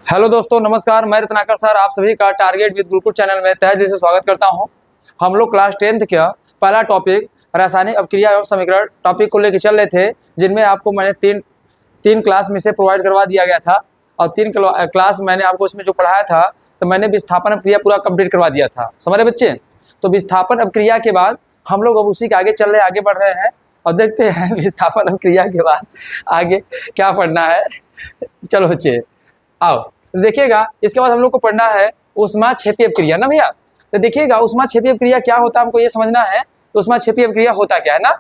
Hello दोस्तों, नमस्कार। मैं रत्नाकर सर आप सभी का टारगेट विद गुरुकुल चैनल में तहे दिल से स्वागत करता हूं। हम लोग क्लास 10th का पहला टॉपिक रासायनिक अपक्रिया एवं समीकरण टॉपिक को लेकर चल रहे थे, जिनमें आपको मैंने तीन क्लास में से प्रोवाइड करवा दिया गया था और तीन क्लास मैंने आपको इसमें जो पढ़ाया था तो मैंने विस्थापन अपक्रिया पूरा कंप्लीट करवा दिया था। समझ रहे बच्चे? तो विस्थापन अपक्रिया के बाद हम लोग अब उसी के आगे चल रहे, आगे बढ़ रहे हैं और देखते हैं विस्थापन अपक्रिया के बाद आगे क्या पढ़ना है। चलो बच्चे आओ देखिएगा। इसके बाद हम लोग को पढ़ना है ऊष्माक्षेपी अपक्रिया ना भैया। तो देखिएगा ऊष्माक्षेपी अपक्रिया क्या होता है, हमको ये समझना है ऊष्माक्षेपी अपक्रिया होता क्या है ना,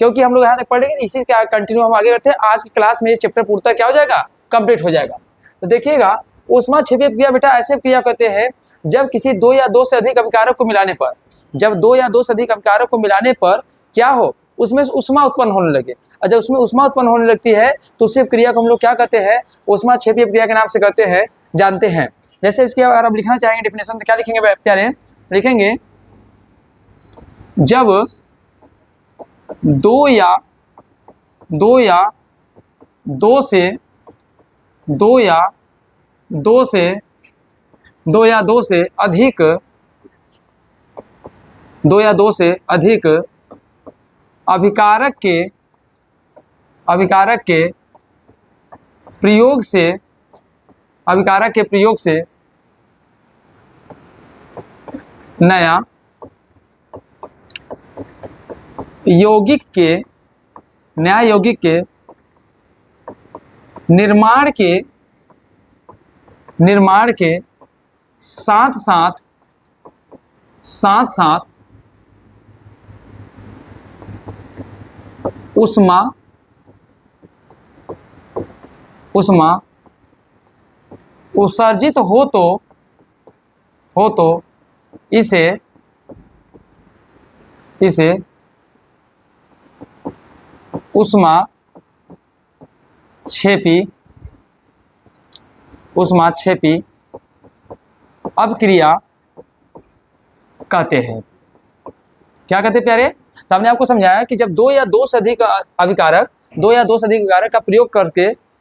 क्योंकि हम लोग यहाँ तक पढ़ेंगे, इसी का कंटिन्यू हम आगे बढ़ते हैं। आज की क्लास में ये चैप्टर पूर्णतः क्या हो जाएगा, कंप्लीट हो जाएगा। तो देखिएगा ऊष्माक्षेपी अपक्रिया बेटा ऐसे अपक्रिया कहते हैं जब किसी दो या दो से अधिक अभिकारक को मिलाने पर, जब दो या दो से अधिक अभिकारक को मिलाने पर क्या हो, उसमें ऊष्मा उत्पन्न होने लगे। और जब उसमें ऊष्मा उत्पन्न होने लगती है तो उसी अपक्रिया को हम लोग क्या कहते हैं, ऊष्माक्षेपी अपक्रिया के नाम से कहते हैं, जानते हैं। जैसे इसके अगर आप लिखना चाहेंगे डेफिनेशन तो क्या लिखेंगे प्यारे, लिखेंगे जब दो या दो से अधिक अभिकारक के प्रयोग से नया यौगिक के निर्माण के साथ साथ ऊष्मा उत्सर्जित हो तो इसे ऊष्माक्षेपी अपक्रिया कहते हैं। क्या कहते हैं प्यारे? तो हमने आपको समझाया कि जब दो या दो से अधिक अभिकारक का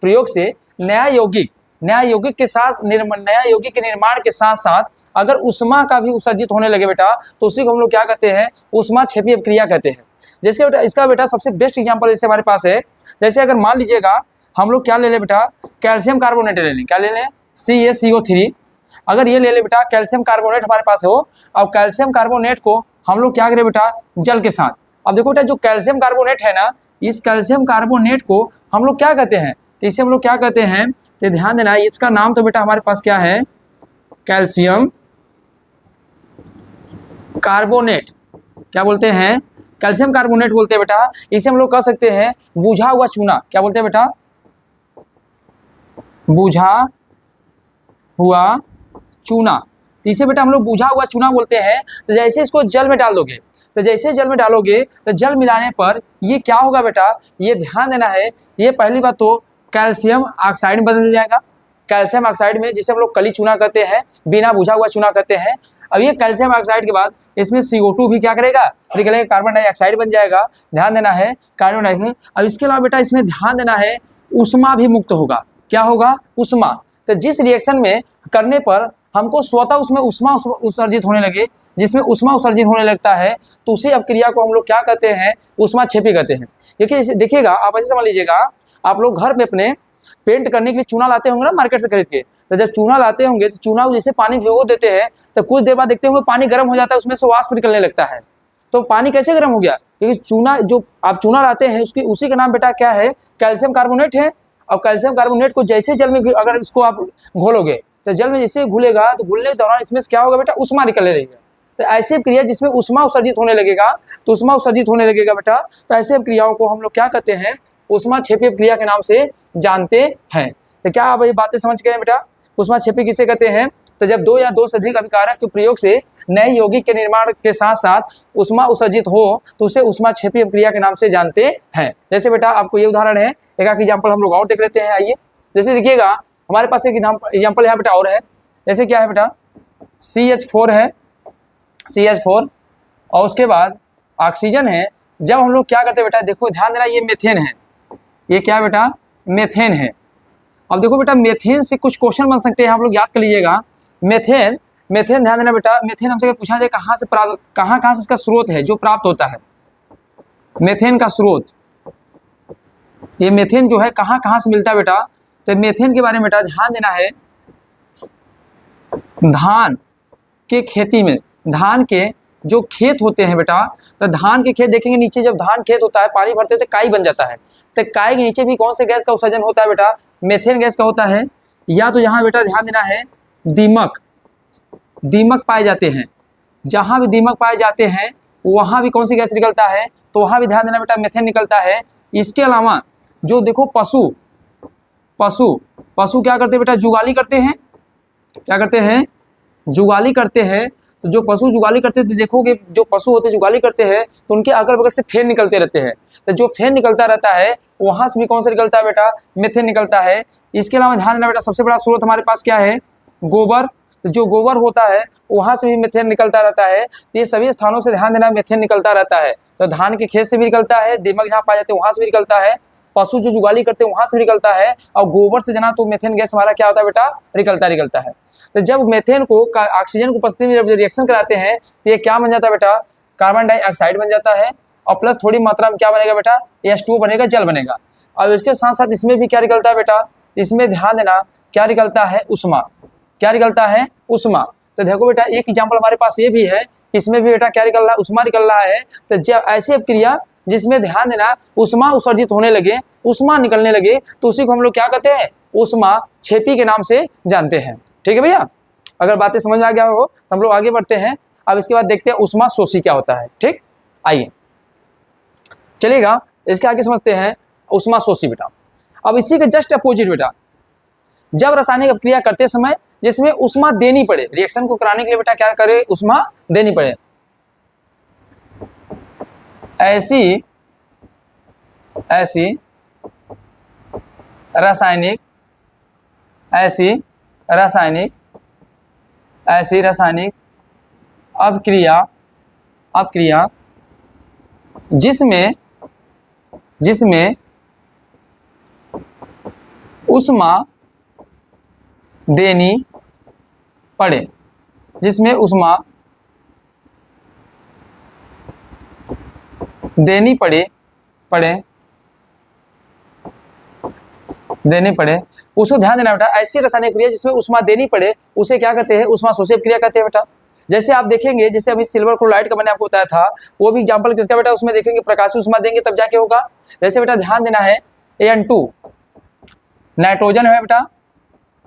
प्रयोग से नया यौगिक के निर्माण के साथ साथ अगर ऊष्मा का भी उत्सर्जित होने लगे बेटा, तो उसी को हम लोग क्या कहते हैं, ऊष्माक्षेपी अपक्रिया कहते हैं। जैसे बेटा इसका बेटा सबसे बेस्ट एग्जांपल जैसे हमारे पास है, जैसे अगर मान लीजिएगा हम लोग क्या ले लें बेटा, कैल्शियम कार्बोनेट ले लें। क्या ले लें? CaCO3। अगर ये ले लें बेटा, कैल्शियम कार्बोनेट हमारे पास हो, अब कैल्शियम कार्बोनेट को हम लोग क्या करें बेटा, जल के साथ। अब देखो बेटा जो कैल्शियम कार्बोनेट है ना, इस कैल्शियम कार्बोनेट को हम लोग क्या कहते हैं, तो इसे हम लोग क्या कहते हैं, तो ध्यान देना इसका नाम तो बेटा हमारे पास क्या है, कैल्शियम कार्बोनेट। क्या बोलते हैं? कैल्शियम कार्बोनेट बोलते हैं बेटा। इसे हम लोग कह सकते हैं बुझा हुआ चूना। क्या बोलते हैं बेटा? बुझा हुआ चूना। तो इसे बेटा हम लोग बुझा हुआ चूना बोलते हैं। तो जैसे इसको जल में डाल दोगे, तो जैसे जल में डालोगे तो जल मिलाने पर ये क्या होगा बेटा, ये ध्यान देना है। ये पहली बात तो कैल्शियम ऑक्साइड में बदल जाएगा। कैल्शियम ऑक्साइड में जिसे हम लोग कली चूना कहते हैं, बिना बुझा हुआ चूना कहते हैं। अब ये कैल्शियम ऑक्साइड के बाद इसमें CO2 भी क्या करेगा, निकलेगा, कार्बन डाइऑक्साइड बन जाएगा। ध्यान देना है, कार्बन डाइऑक्साइड। अब इसके अलावा बेटा इसमें ध्यान देना है ऊष्मा भी मुक्त होगा। क्या होगा? ऊष्मा। तो जिस रिएक्शन में करने पर हमको स्वतः उसमें ऊष्मा उत्सर्जित होने लगे, जिसमें ऊष्मा उत्सर्जित होने लगता है, तो उसी अपक्रिया को हम लोग क्या कहते हैं, ऊष्माक्षेपी कहते हैं। देखिएगा आप ऐसे समझ लीजिएगा, आप लोग घर में अपने पेंट करने के लिए चूना लाते होंगे ना मार्केट से खरीद के। तो जब चूना लाते होंगे तो चूना जैसे पानी भिगो देते हैं, तो कुछ देर बाद देखते होंगे पानी गर्म हो जाता है, उसमें से वाष्प निकलने लगता है। तो पानी कैसे गर्म हो गया? क्योंकि चूना जो आप चूना लाते हैं उसी का नाम बेटा क्या है, कैल्शियम कार्बोनेट है। और कैल्शियम कार्बोनेट को जैसे जल में अगर इसको आप घोलोगे, तो जल में जैसे घुलेगा तो घुलने के दौरान इसमें क्या होगा बेटा, ऊष्मा निकलने लगेगा। तो ऐसी क्रिया जिसमें ऊष्मा उत्सर्जित होने लगेगा, तो ऊष्मा उत्सर्जित होने लगेगा बेटा, तो ऐसे क्रियाओं को हम लोग क्या कहते हैं, ऊष्माक्षेपी अपक्रिया के नाम से जानते हैं। तो क्या आप ये बातें समझ गए बेटा? ऊष्माक्षेपी किसे कहते हैं? तो जब दो या दो से अधिक अभिकारक के प्रयोग से नए यौगिक के निर्माण के साथ साथ ऊष्मा उत्सर्जित हो तो उसे ऊष्माक्षेपी अपक्रिया के नाम से जानते हैं। जैसे बेटा आपको ये उदाहरण है, एक एग्जाम्पल हम लोग और देख लेते हैं। आइए जैसे देखिएगा हमारे पास एक एग्जाम्पल यहाँ बेटा और है। जैसे क्या है बेटा, CH4 है, CH4 और उसके बाद ऑक्सीजन है। जब हम लोग क्या करते हैं बेटा, देखो ध्यान देना, ये मेथेन है। ये क्या बेटा? मेथेन है। अब देखो बेटा मेथेन से कुछ क्वेश्चन बन सकते हैं, आप लोग याद कर लीजिएगा। मेथेन, मेथेन ध्यान देना बेटा, मेथेन हमसे पूछा जाए कहाँ से प्राप्त, कहाँ से इसका स्रोत है जो प्राप्त होता है, मेथेन का स्रोत, ये मेथेन जो है कहाँ से मिलता है बेटा। तो मेथेन के बारे में बेटा ध्यान देना है, धान के खेती में, धान के जो खेत होते हैं बेटा, तो धान के खेत देखेंगे नीचे जब धान खेत होता है पानी भरते हैं तो काई बन जाता है, तो काई के नीचे भी कौन से गैस का उत्सर्जन होता है बेटा, मेथेन गैस का होता है। या तो यहाँ बेटा ध्यान देना है दीमक, दीमक पाए जाते हैं, जहाँ भी दीमक पाए जाते हैं वहाँ भी कौन सी गैस निकलता है, तो वहाँ भी ध्यान देना बेटा मेथेन निकलता है। इसके अलावा जो देखो पशु, पशु पशु क्या करते हैं बेटा, जुगाली करते हैं, क्या करते हैं, जुगाली करते हैं। तो जो पशु जुगाली करते हैं तो देखोगे जो पशु होते हैं जुगाली करते हैं तो उनके अगल बगल से फेन निकलते रहते हैं, तो जो फेन निकलता रहता है वहाँ से भी कौन सा निकलता है बेटा, मेथेन निकलता है। इसके अलावा ध्यान देना बेटा सबसे बड़ा स्रोत हमारे पास क्या है, गोबर, तो जो गोबर होता है वहाँ से भी मेथेन निकलता रहता है। तो ये सभी स्थानों से ध्यान देना मेथेन निकलता रहता है, तो धान के खेत से भी निकलता है, दीमक जहाँ पाए जाते हैं वहाँ से भी निकलता है, पशु जो जुगाली करते हैं वहाँ से भी निकलता है, और गोबर से जना तो मेथेन गैस हमारा क्या होता है बेटा, निकलता है। तो जब मेथेन को ऑक्सीजन को उपस्थिति में जब रिएक्शन कराते हैं तो ये क्या बन जाता है बेटा, कार्बन डाइऑक्साइड बन जाता है, और प्लस थोड़ी मात्रा में क्या बनेगा बेटा, H2O बनेगा, जल बनेगा। और इसके साथ साथ इसमें भी क्या निकलता है बेटा, इसमें ध्यान देना क्या निकलता है, उष्मा, क्या निकलता है, उष्मा। तो देखो बेटा एक एग्जाम्पल हमारे पास ये भी है, इसमें भी बेटा क्या निकल रहा है, उष्मा निकल रहा है। तो जब ऐसी अपक्रिया जिसमें ध्यान देना उष्मा उत्सर्जित होने लगे, उष्मा निकलने लगे, तो उसी को हम लोग क्या कहते हैं, उष्मा क्षेपी के नाम से जानते हैं। ठीक है भैया, अगर बातें समझ में आ गया हो तो हम लोग आगे बढ़ते हैं। अब इसके बाद देखते हैं उष्मा शोषी क्या होता है। ठीक, आइए चलिएगा इसके आगे समझते हैं उष्मा शोषी बेटा। अब इसी के जस्ट अपोजिट बेटा, जब रासायनिक अपक्रिया करते समय जिसमें उष्मा देनी पड़े, रिएक्शन को कराने के लिए बेटा क्या करे, उष्मा देनी पड़े, ऐसी रासायनिक अपक्रिया जिसमें उष्मा देनी पड़े, जिसमें उष्मा देनी पड़े उसको ध्यान देना बेटा। ऐसी रासायनिक क्रिया जिसमें उष्मा देनी पड़े उसे क्या कहते हैं, उष्मा शोषी क्रिया कहते हैं बेटा। जैसे आप देखेंगे, जैसे अभी सिल्वर क्लोराइड का मैंने आपको बताया था, वो भी एग्जांपल किसका बेटा, उसमें देखेंगे प्रकाशीय उष्मा देंगे तब जाके होगा। जैसे बेटा ध्यान देना है An2 नाइट्रोजन है बेटा,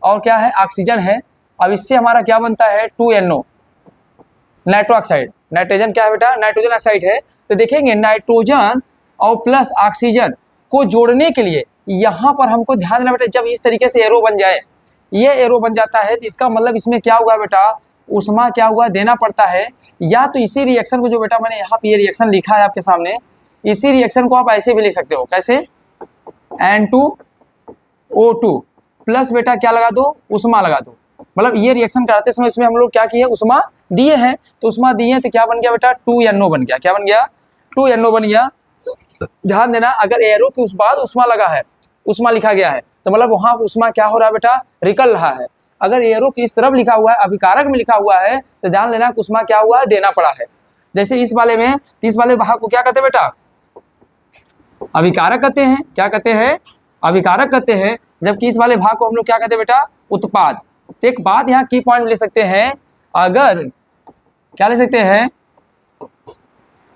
और क्या है, ऑक्सीजन है। अब इससे हमारा क्या बनता है, 2NO नाइट्रो ऑक्साइड, नाइट्रोजन क्या है बेटा, नाइट्रोजन ऑक्साइड है। तो देखेंगे नाइट्रोजन और प्लस ऑक्सीजन को जोड़ने के लिए यहाँ पर हमको ध्यान देना बेटा, जब इस तरीके से एरो बन जाए, ये एरो बन जाता है तो इसका मतलब इसमें क्या हुआ बेटा, उष्मा क्या हुआ, देना पड़ता है। या तो इसी रिएक्शन को जो बेटा मैंने यहाँ पे ये रिएक्शन लिखा है आपके सामने, इसी रिएक्शन को आप ऐसे भी लिख सकते हो, कैसे, N2O2 प्लस बेटा क्या लगा दो, उष्मा लगा दो। मतलब ये रिएक्शन कराते समय इसमें हम लोग क्या किए, उष्मा दिए हैं, तो उष्मा दिए हैं तो क्या बन गया बेटा, 2NO बन गया। क्या बन गया, 2NO बन गया। ध्यान देना अगर एरो के उस बाद उष्मा लगा है, उष्मा लिखा गया है, तो मतलब वहां उष्मा क्या हो रहा है बेटा, निकल रहा है। अगर एरो की इस तरफ लिखा हुआ है, अभिकारक में लिखा हुआ है, तो ध्यान देना उष्मा क्या हुआ है, देना पड़ा है। जैसे इस वाले में, इस वाले भाग को क्या कहते हैं बेटा, अभिकारक कहते हैं। क्या कहते हैं, अभिकारक कहते हैं। जबकि इस वाले भाग को हम लोग क्या कहते हैं बेटा, उत्पाद। तो एक बात यहाँ की पॉइंट ले सकते हैं, अगर क्या ले सकते हैं,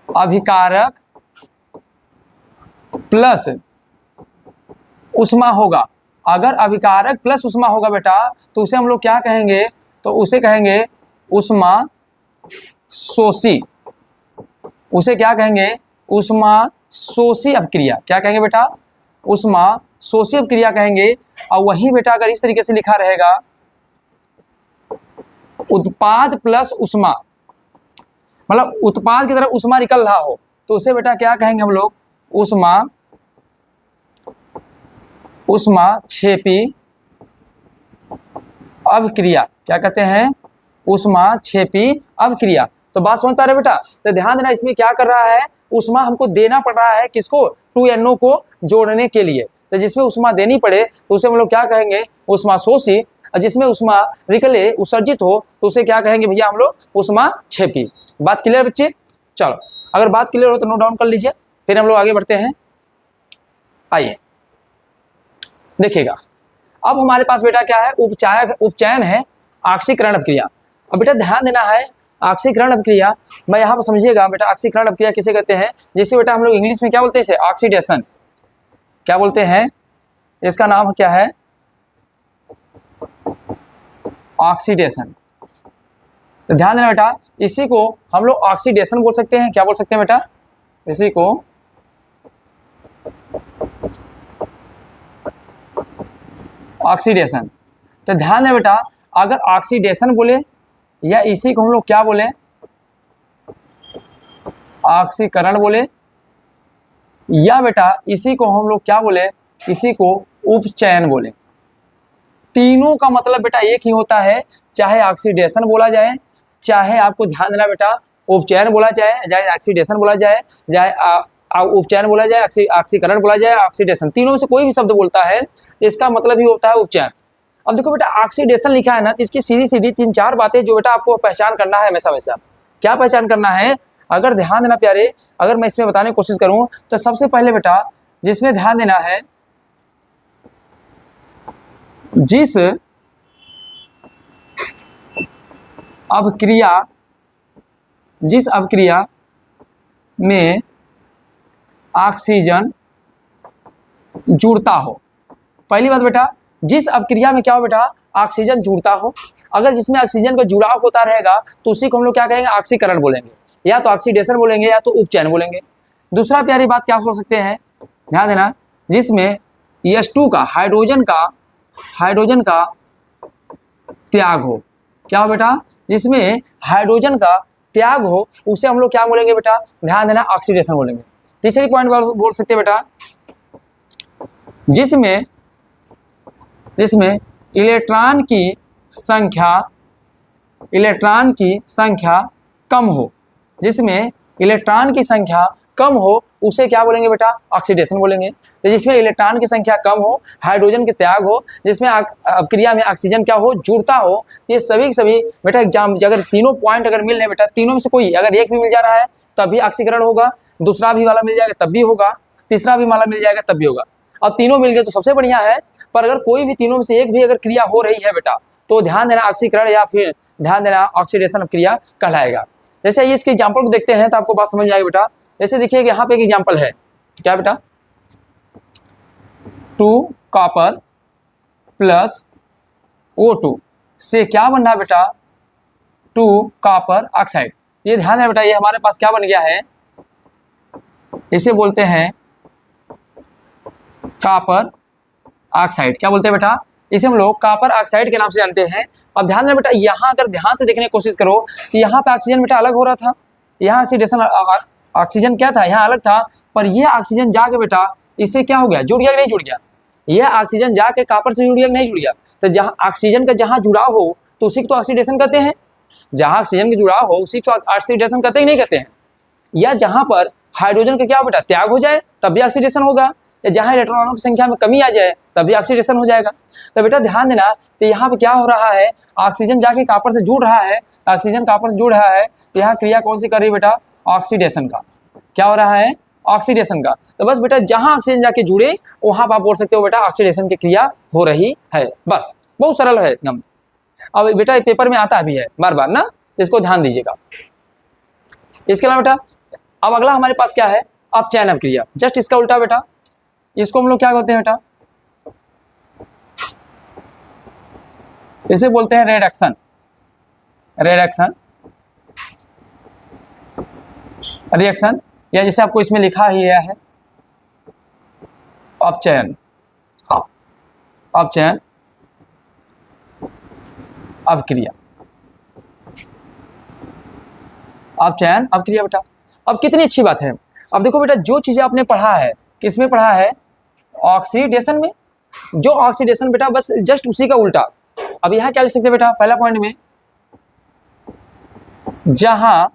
अभिकारक प्लस उष्मा होगा, अगर अभिकारक प्लस उष्मा होगा बेटा तो उसे हम लोग क्या कहेंगे, तो उसे कहेंगे उष्मा शोषी। उसे क्या कहेंगे, उष्मा शोषी अपक्रिया। क्या कहेंगे बेटा, उष्मा शोषी अपक्रिया कहेंगे। और वही बेटा अगर इस तरीके से लिखा रहेगा उत्पाद प्लस उष्मा, मतलब उत्पाद की तरफ उष्मा निकल रहा हो, तो उसे बेटा क्या कहेंगे हम लोग, उष्मा क्षेपी अपक्रिया। क्या कहते हैं, उष्मा क्षेपी अपक्रिया। तो बात समझ पा रहे बेटा। तो ध्यान देना इसमें क्या कर रहा है, उष्मा हमको देना पड़ रहा है, किसको, 2NO को जोड़ने के लिए। तो जिसमें उष्मा देनी पड़े तो उसे हम लोग क्या कहेंगे, उष्मा शोषी। और जिसमें उष्मा निकले उत्सर्जित हो तो उसे क्या कहेंगे भैया हम लोग, उष्मा क्षेपी। बात क्लियर बच्चे? चलो, अगर बात क्लियर हो तो नोट डाउन कर लीजिए, फिर हम लोग आगे बढ़ते हैं। आइए देखिएगा, अब हमारे पास बेटा क्या है, उपचयन है ऑक्सीकरण अभिक्रिया। अब बेटा ध्यान देना है, ऑक्सीकरण अभिक्रिया मैं यहाँ पर समझिएगा बेटा, ऑक्सीकरण अभिक्रिया किसे कहते हैं, जिसे बेटा हम लोग इंग्लिश में क्या बोलते हैं, इसे ऑक्सीडेशन क्या बोलते हैं, इसका नाम क्या है, ऑक्सीडेशन। तो ध्यान देना बेटा, इसी को हम लोग ऑक्सीडेशन बोल सकते हैं। क्या बोल सकते हैं बेटा, इसी को ऑक्सीडेशन। तो ध्यान देना बेटा, अगर ऑक्सीडेशन बोले या इसी को हम लोग क्या बोले, ऑक्सीकरण बोले, या बेटा इसी को हम लोग क्या बोले, इसी को उपचयन बोले, तीनों का मतलब बेटा एक ही होता है। चाहे ऑक्सीडेशन बोला जाए, चाहे आपको ध्यान देना बेटा उपचयन बोला जाए, चाहे ऑक्सीडेशन बोला जाए, चाहे उपचयन बोला जाए, ऑक्सीकरण बोला जाए, ऑक्सीडेशन, तीनों में से कोई भी शब्द बोलता है इसका मतलब ही होता है उपचयन। अब देखो बेटा ऑक्सीडेशन लिखा है ना, तो इसकी सीधी सीधी 3-4 बातें जो बेटा आपको पहचान करना है हमेशा वैसा। क्या पहचान करना है, अगर ध्यान देना प्यारे, अगर मैं इसमें बताने की कोशिश करूं तो सबसे पहले बेटा जिसमें ध्यान देना है, जिस अभिक्रिया में ऑक्सीजन जुड़ता हो, पहली बात बेटा जिस अभिक्रिया में क्या हो बेटा, ऑक्सीजन जुड़ता हो, अगर जिसमें ऑक्सीजन का जुड़ाव होता रहेगा तो उसी को हम लोग क्या कहेंगे, ऑक्सीकरण बोलेंगे, या तो ऑक्सीडेशन बोलेंगे या तो उपचयन बोलेंगे। दूसरा प्यारी बात क्या हो सकते हैं, ध्यान देना, जिसमें H2 का हाइड्रोजन का त्याग हो, क्या हो बेटा, जिसमें हाइड्रोजन का त्याग हो उसे हम लोग क्या बोलेंगे बेटा, ध्यान देना ऑक्सीडेशन बोलेंगे। तीसरी पॉइंट बोल सकते हैं बेटा, जिसमें इलेक्ट्रॉन की संख्या कम हो, जिसमें इलेक्ट्रॉन की संख्या कम हो उसे क्या बोलेंगे बेटा, ऑक्सीडेशन बोलेंगे। तो जिसमें इलेक्ट्रॉन की संख्या कम हो, हाइड्रोजन के त्याग हो, जिसमें अभिक्रिया में ऑक्सीजन क्या हो, जुड़ता हो, ये सभी बेटा एग्जाम अगर तीनों पॉइंट अगर मिल रहे बेटा, तीनों में से कोई अगर एक भी मिल जा रहा है तब भी ऑक्सीकरण होगा, दूसरा भी वाला मिल जाएगा तब भी होगा, तीसरा भी वाला मिल जाएगा तब भी होगा, और तीनों मिल गए तो सबसे बढ़िया है। पर अगर कोई भी तीनों में से एक भी अगर क्रिया हो रही है बेटा तो ध्यान देना ऑक्सीकरण या फिर ध्यान देना ऑक्सीडेशन क्रिया कहलाएगा। जैसे ये इसके एग्जाम्पल को देखते हैं तो आपको बात समझ जाएगी बेटा। जैसे देखिए यहाँ पे एक एग्जाम्पल है, क्या बेटा, 2 कॉपर प्लस O2 से क्या बन रहा है बेटा, 2 कॉपर ऑक्साइड। ये ध्यान है बेटा, ये हमारे पास क्या बन गया है, इसे बोलते हैं कॉपर ऑक्साइड। क्या बोलते हैं बेटा, इसे हम लोग कॉपर ऑक्साइड के नाम से जानते हैं। अब ध्यान देना बेटा, यहाँ अगर ध्यान से देखने की कोशिश करो तो यहाँ पे ऑक्सीजन बेटा अलग हो रहा था, यहाँ ऑक्सीडेशन ऑक्सीजन क्या था, यहाँ अलग था, पर ये ऑक्सीजन जाके बेटा इससे क्या हो गया, जुड़ गया कि नहीं जुड़ गया, यह ऑक्सीजन जाके कॉपर से जुड़ गया कि नहीं जुड़ गया। तो जहाँ ऑक्सीजन का जहाँ जुड़ाव हो तो उसी को तो ऑक्सीडेशन कहते हैं, जहाँ ऑक्सीजन का जुड़ाव हो उसी को ऑक्सीडेशन कहते ही नहीं कहते हैं। या जहाँ पर हाइड्रोजन का क्या बेटा त्याग हो जाए तब भी ऑक्सीडेशन होगा, या जहाँ इलेक्ट्रॉनों की संख्या में कमी आ जाए तब भी ऑक्सीडेशन हो जाएगा। तो बेटा ध्यान देना, तो यहाँ पे क्या हो रहा है, ऑक्सीजन जाके कॉपर से जुड़ रहा है, ऑक्सीजन कॉपर से जुड़ रहा है, तो यहाँ क्रिया कौन सी कर रही है बेटा, ऑक्सीडेशन का। क्या हो रहा है, ऑक्सीडेशन का। तो बस बेटा जहाँ ऑक्सीजन जाके जुड़े वहाँ पर आप बोल सकते हो बेटा ऑक्सीडेशन की क्रिया हो रही है, बस बहुत सरल है एकदम। अब बेटा पेपर में आता भी है बार बार ना, इसको ध्यान दीजिएगा। इसके अलावा बेटा अब अगला हमारे पास क्या है, अपचयन अभिक्रिया, जस्ट इसका उल्टा बेटा, इसको हम लोग क्या कहते हैं बेटा, इसे बोलते हैं रिडक्शन रिएक्शन, या जैसे आपको इसमें लिखा ही है अपचयन अभिक्रिया बेटा। अब कितनी अच्छी बात है। अब देखो बेटा, जो चीजें आपने पढ़ा है, किसमें पढ़ा है, ऑक्सीडेशन में, जो ऑक्सीडेशन बेटा बस जस्ट उसी का उल्टा। अब यहाँ क्या लिख सकते हैं बेटा, पहला पॉइंट में जहां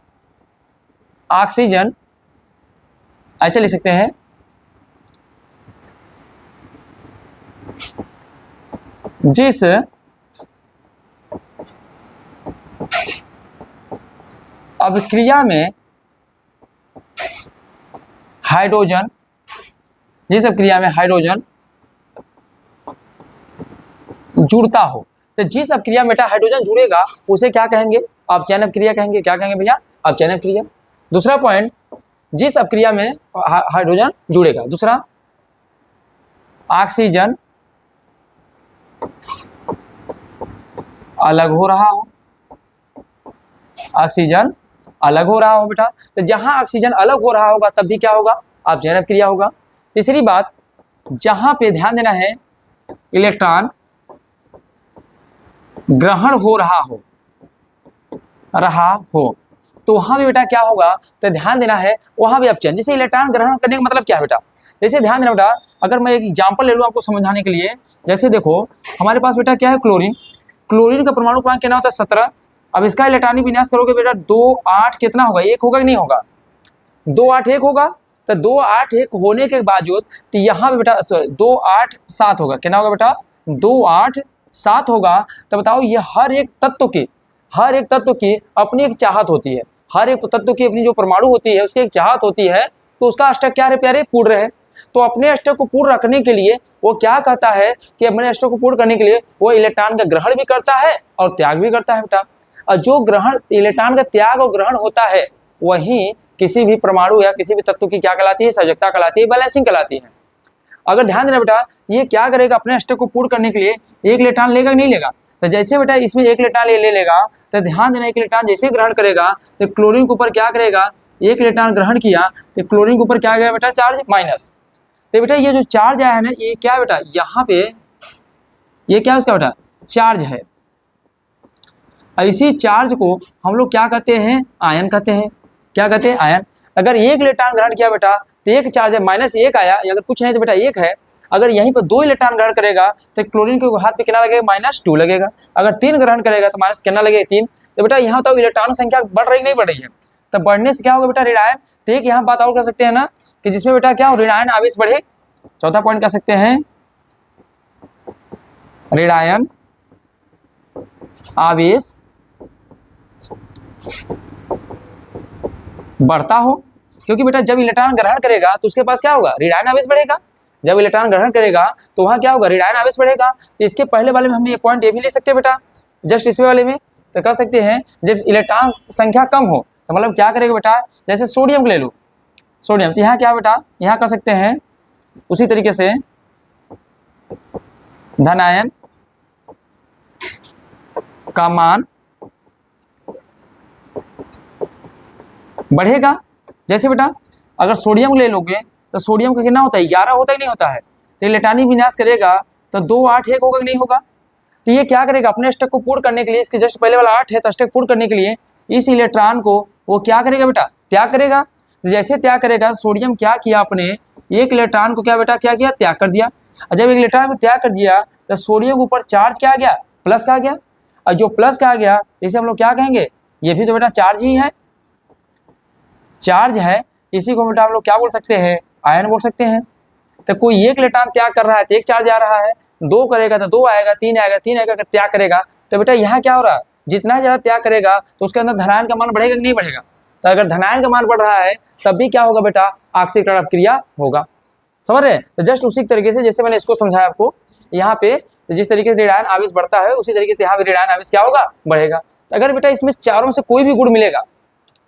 ऑक्सीजन, ऐसे लिख सकते हैं, जिस अभिक्रिया में हाइड्रोजन, जिस अभिक्रिया में हाइड्रोजन जुड़ता हो, तो जिस अभिक्रिया में बेटा हाइड्रोजन जुड़ेगा उसे क्या कहेंगे? अपचयन अभिक्रिया कहेंगे। क्या कहेंगे भैया? अपचयन अभिक्रिया। दूसरा पॉइंट, जिस अभिक्रिया में हाइड्रोजन जुड़ेगा। दूसरा, ऑक्सीजन अलग हो रहा हो, ऑक्सीजन अलग हो रहा हो बेटा। तो जहां ऑक्सीजन अलग हो रहा होगा तब भी क्या होगा? अपचयन अभिक्रिया होगा। तीसरी बात, जहां पे ध्यान देना है इलेक्ट्रॉन ग्रहण हो रहा हो तो वहां भी बेटा क्या होगा? तो ध्यान देना है वहां भी अपचयन। जैसे इलेक्ट्रॉन ग्रहण करने का मतलब क्या है बेटा? जैसे ध्यान देना बेटा, अगर मैं एक एग्जांपल ले लूं आपको समझाने के लिए। जैसे देखो हमारे पास बेटा क्या है? क्लोरीन। क्लोरीन का परमाणु क्रमांक कितना होता है? 17। अब इसका इलेक्ट्रॉनिक विन्यास करोगे बेटा 2 8 कितना होगा? 1 होगा कि नहीं होगा? 2 8 1 होगा। तो 2 8 1 होने के बावजूद तो यहाँ पे बेटा 2 8 7 होगा। कितना होगा बेटा? 2 8 7 होगा। तो बताओ ये हर एक तत्व की अपनी एक चाहत होती है। हर एक तत्व की अपनी जो परमाणु होती है उसकी एक चाहत होती है। तो उसका अष्टक क्या है प्यारे? पूर्ण है। तो अपने अष्टक को पूर्ण रखने के लिए वो क्या कहता है कि अपने अष्टक को पूर्ण करने के लिए वो इलेक्ट्रॉन का ग्रहण भी करता है और त्याग भी करता है बेटा। और जो ग्रहण इलेक्ट्रॉन का त्याग और ग्रहण होता है वही किसी भी परमाणु या किसी भी तत्व की क्या कहलाती है? संयोजकता कहलाती है, बैलेंसिंग कहलाती है। अगर ध्यान देना बेटा, ये क्या करेगा? अपने अष्टक को पूर्ण करने के लिए एक इलेक्ट्रॉन लेगा कि नहीं लेगा? तो जैसे बेटा इसमें एक इलेक्ट्रॉन ले लेगा तो ध्यान देना, एक इलेक्ट्रॉन जैसे ग्रहण करेगा तो क्लोरीन के ऊपर क्या करेगा? एक इलेक्ट्रॉन ग्रहण किया तो क्लोरीन के ऊपर क्या गया बेटा? Charge minus. तो बेटा ये जो चार्ज आया है ना, ये क्या बेटा? यहाँ पे ये क्या उसका बेटा? चार्ज है। इसी चार्ज को हम लोग क्या कहते हैं? आयन कहते हैं। क्या कहते हैं? आयन। अगर एक इलेक्ट्रॉन ग्रहण किया बेटा तो एक चार्ज है, -1 आया। अगर कुछ नहीं तो बेटा 1 है। अगर यहीं पर 2 इलेक्ट्रॉन ग्रहण करेगा तो क्लोरीन के हाथ पे कितना लगेगा? -2 लगेगा। अगर 3 ग्रहण करेगा तो माइनस कितना लगेगा? 3। तो बेटा यहाँ तो इलेक्ट्रॉन संख्या बढ़ रही नहीं बढ़ रही है। तो बढ़ने से क्या होगा बेटा? ऋण आयन। तो एक यहाँ बात और कर सकते हैं ना कि जिसमें बेटा क्या हो? ऋण आयन आवेश बढ़े। चौथा पॉइंट कर सकते हैं ऋण आयन आवेश बढ़ता हो। क्योंकि बेटा जब इलेक्ट्रॉन ग्रहण करेगा तो उसके पास क्या होगा? ऋण आयन आवेश बढ़ेगा। जब इलेक्ट्रॉन ग्रहण करेगा तो वहां क्या होगा? ऋण आयन आवेश बढ़ेगा। तो इसके पहले वाले में हम ये पॉइंट ये भी ले सकते हैं बेटा, जस्ट इसके वाले में। तो कह सकते हैं जब इलेक्ट्रॉन संख्या कम हो तो मतलब क्या करेगा बेटा? जैसे सोडियम को ले लो, सोडियम। तो यहाँ क्या बेटा? यहाँ कर सकते हैं उसी तरीके से धन आयन का मान बढ़ेगा। जैसे बेटा अगर सोडियम ले लोगे तो सोडियम का कितना होता है? 11 होता ही नहीं होता है। तो इलेक्ट्रॉनिक विन्यास करेगा तो 2 8 1 होगा कि नहीं होगा? तो ये क्या करेगा? अपने अष्टक को पूर्ण करने के लिए, इसके जस्ट पहले वाला 8 है तो अष्टक पूर्ण करने के लिए इस इलेक्ट्रॉन को वो क्या करेगा बेटा? त्याग करेगा। तो जैसे त्याग करेगा, सोडियम क्या किया? अपने एक इलेक्ट्रॉन को क्या बेटा? क्या किया? त्याग कर दिया। और जब एक इलेक्ट्रॉन को त्याग कर दिया तो सोडियम के ऊपर चार्ज क्या आ गया? प्लस का आ गया। और जो प्लस का आ गया इसे हम लोग क्या कहेंगे? ये भी तो बेटा चार्ज ही है, चार्ज है। इसी को बेटा हम लोग क्या बोल सकते हैं? आयन बोल सकते हैं। तो कोई एक इलेक्ट्रॉन त्याग कर रहा है तो एक चार्ज आ रहा है, 2 करेगा तो 2 आएगा, 3 आएगा, 3 आएगा, अगर त्याग करेगा तो बेटा यहाँ क्या हो रहा है? जितना ज़्यादा त्याग करेगा तो उसके अंदर धनायन का मान बढ़ेगा कि नहीं बढ़ेगा? तो अगर धनायन का मान बढ़ रहा है तब भी क्या होगा बेटा? ऑक्सीकरण अभिक्रिया होगा। समझ रहे? तो जस्ट उसी तरीके से जैसे मैंने इसको समझाया आपको, यहाँ पे जिस तरीके से ऋण आयन आवेश बढ़ता है उसी तरीके से यहाँ पे ऋण आयन आवेश क्या होगा? बढ़ेगा। तो अगर बेटा इसमें चारों में से कोई भी गुण मिलेगा,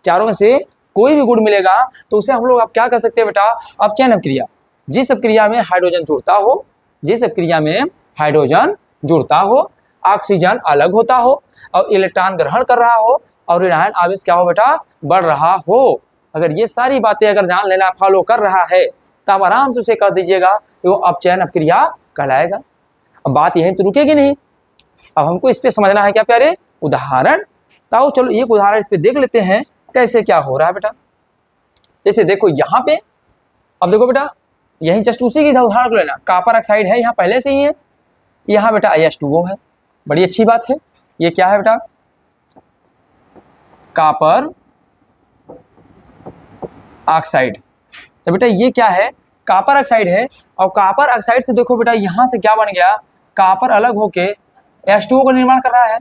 चारों में से कोई भी गुण मिलेगा तो उसे हम लोग अब क्या कर सकते हैं बेटा? अपचयन अभिक्रिया। जिस अभिक्रिया में हाइड्रोजन जुड़ता हो, जिस अभिक्रिया में हाइड्रोजन जुड़ता हो, ऑक्सीजन अलग होता हो और इलेक्ट्रॉन ग्रहण कर रहा हो और ऋण आयन आवेश क्या हो बेटा? बढ़ रहा हो। अगर ये सारी बातें अगर जान लेना फॉलो कर रहा है तो आप आराम से उसे कह दीजिएगा वो अपचयन अभिक्रिया कहलाएगा। अब बात यहीं तो रुकेगी नहीं, अब हमको इस पे समझना है क्या प्यारे? उदाहरण। तो चलो एक उदाहरण इस पे देख लेते हैं कैसे क्या हो रहा है बेटा। जैसे देखो यहाँ पे, अब देखो बेटा यही जस्ट उसी की उदाहरण को लेना। कॉपर ऑक्साइड है यहाँ पहले से ही है, यहाँ बेटा H2O है। बड़ी अच्छी बात है। ये क्या है बेटा? Copper oxide. तो बेटा ये क्या है? कॉपर ऑक्साइड है और कॉपर ऑक्साइड से देखो बेटा यहाँ से क्या बन गया, कॉपर अलग होके H2O का निर्माण कर रहा है।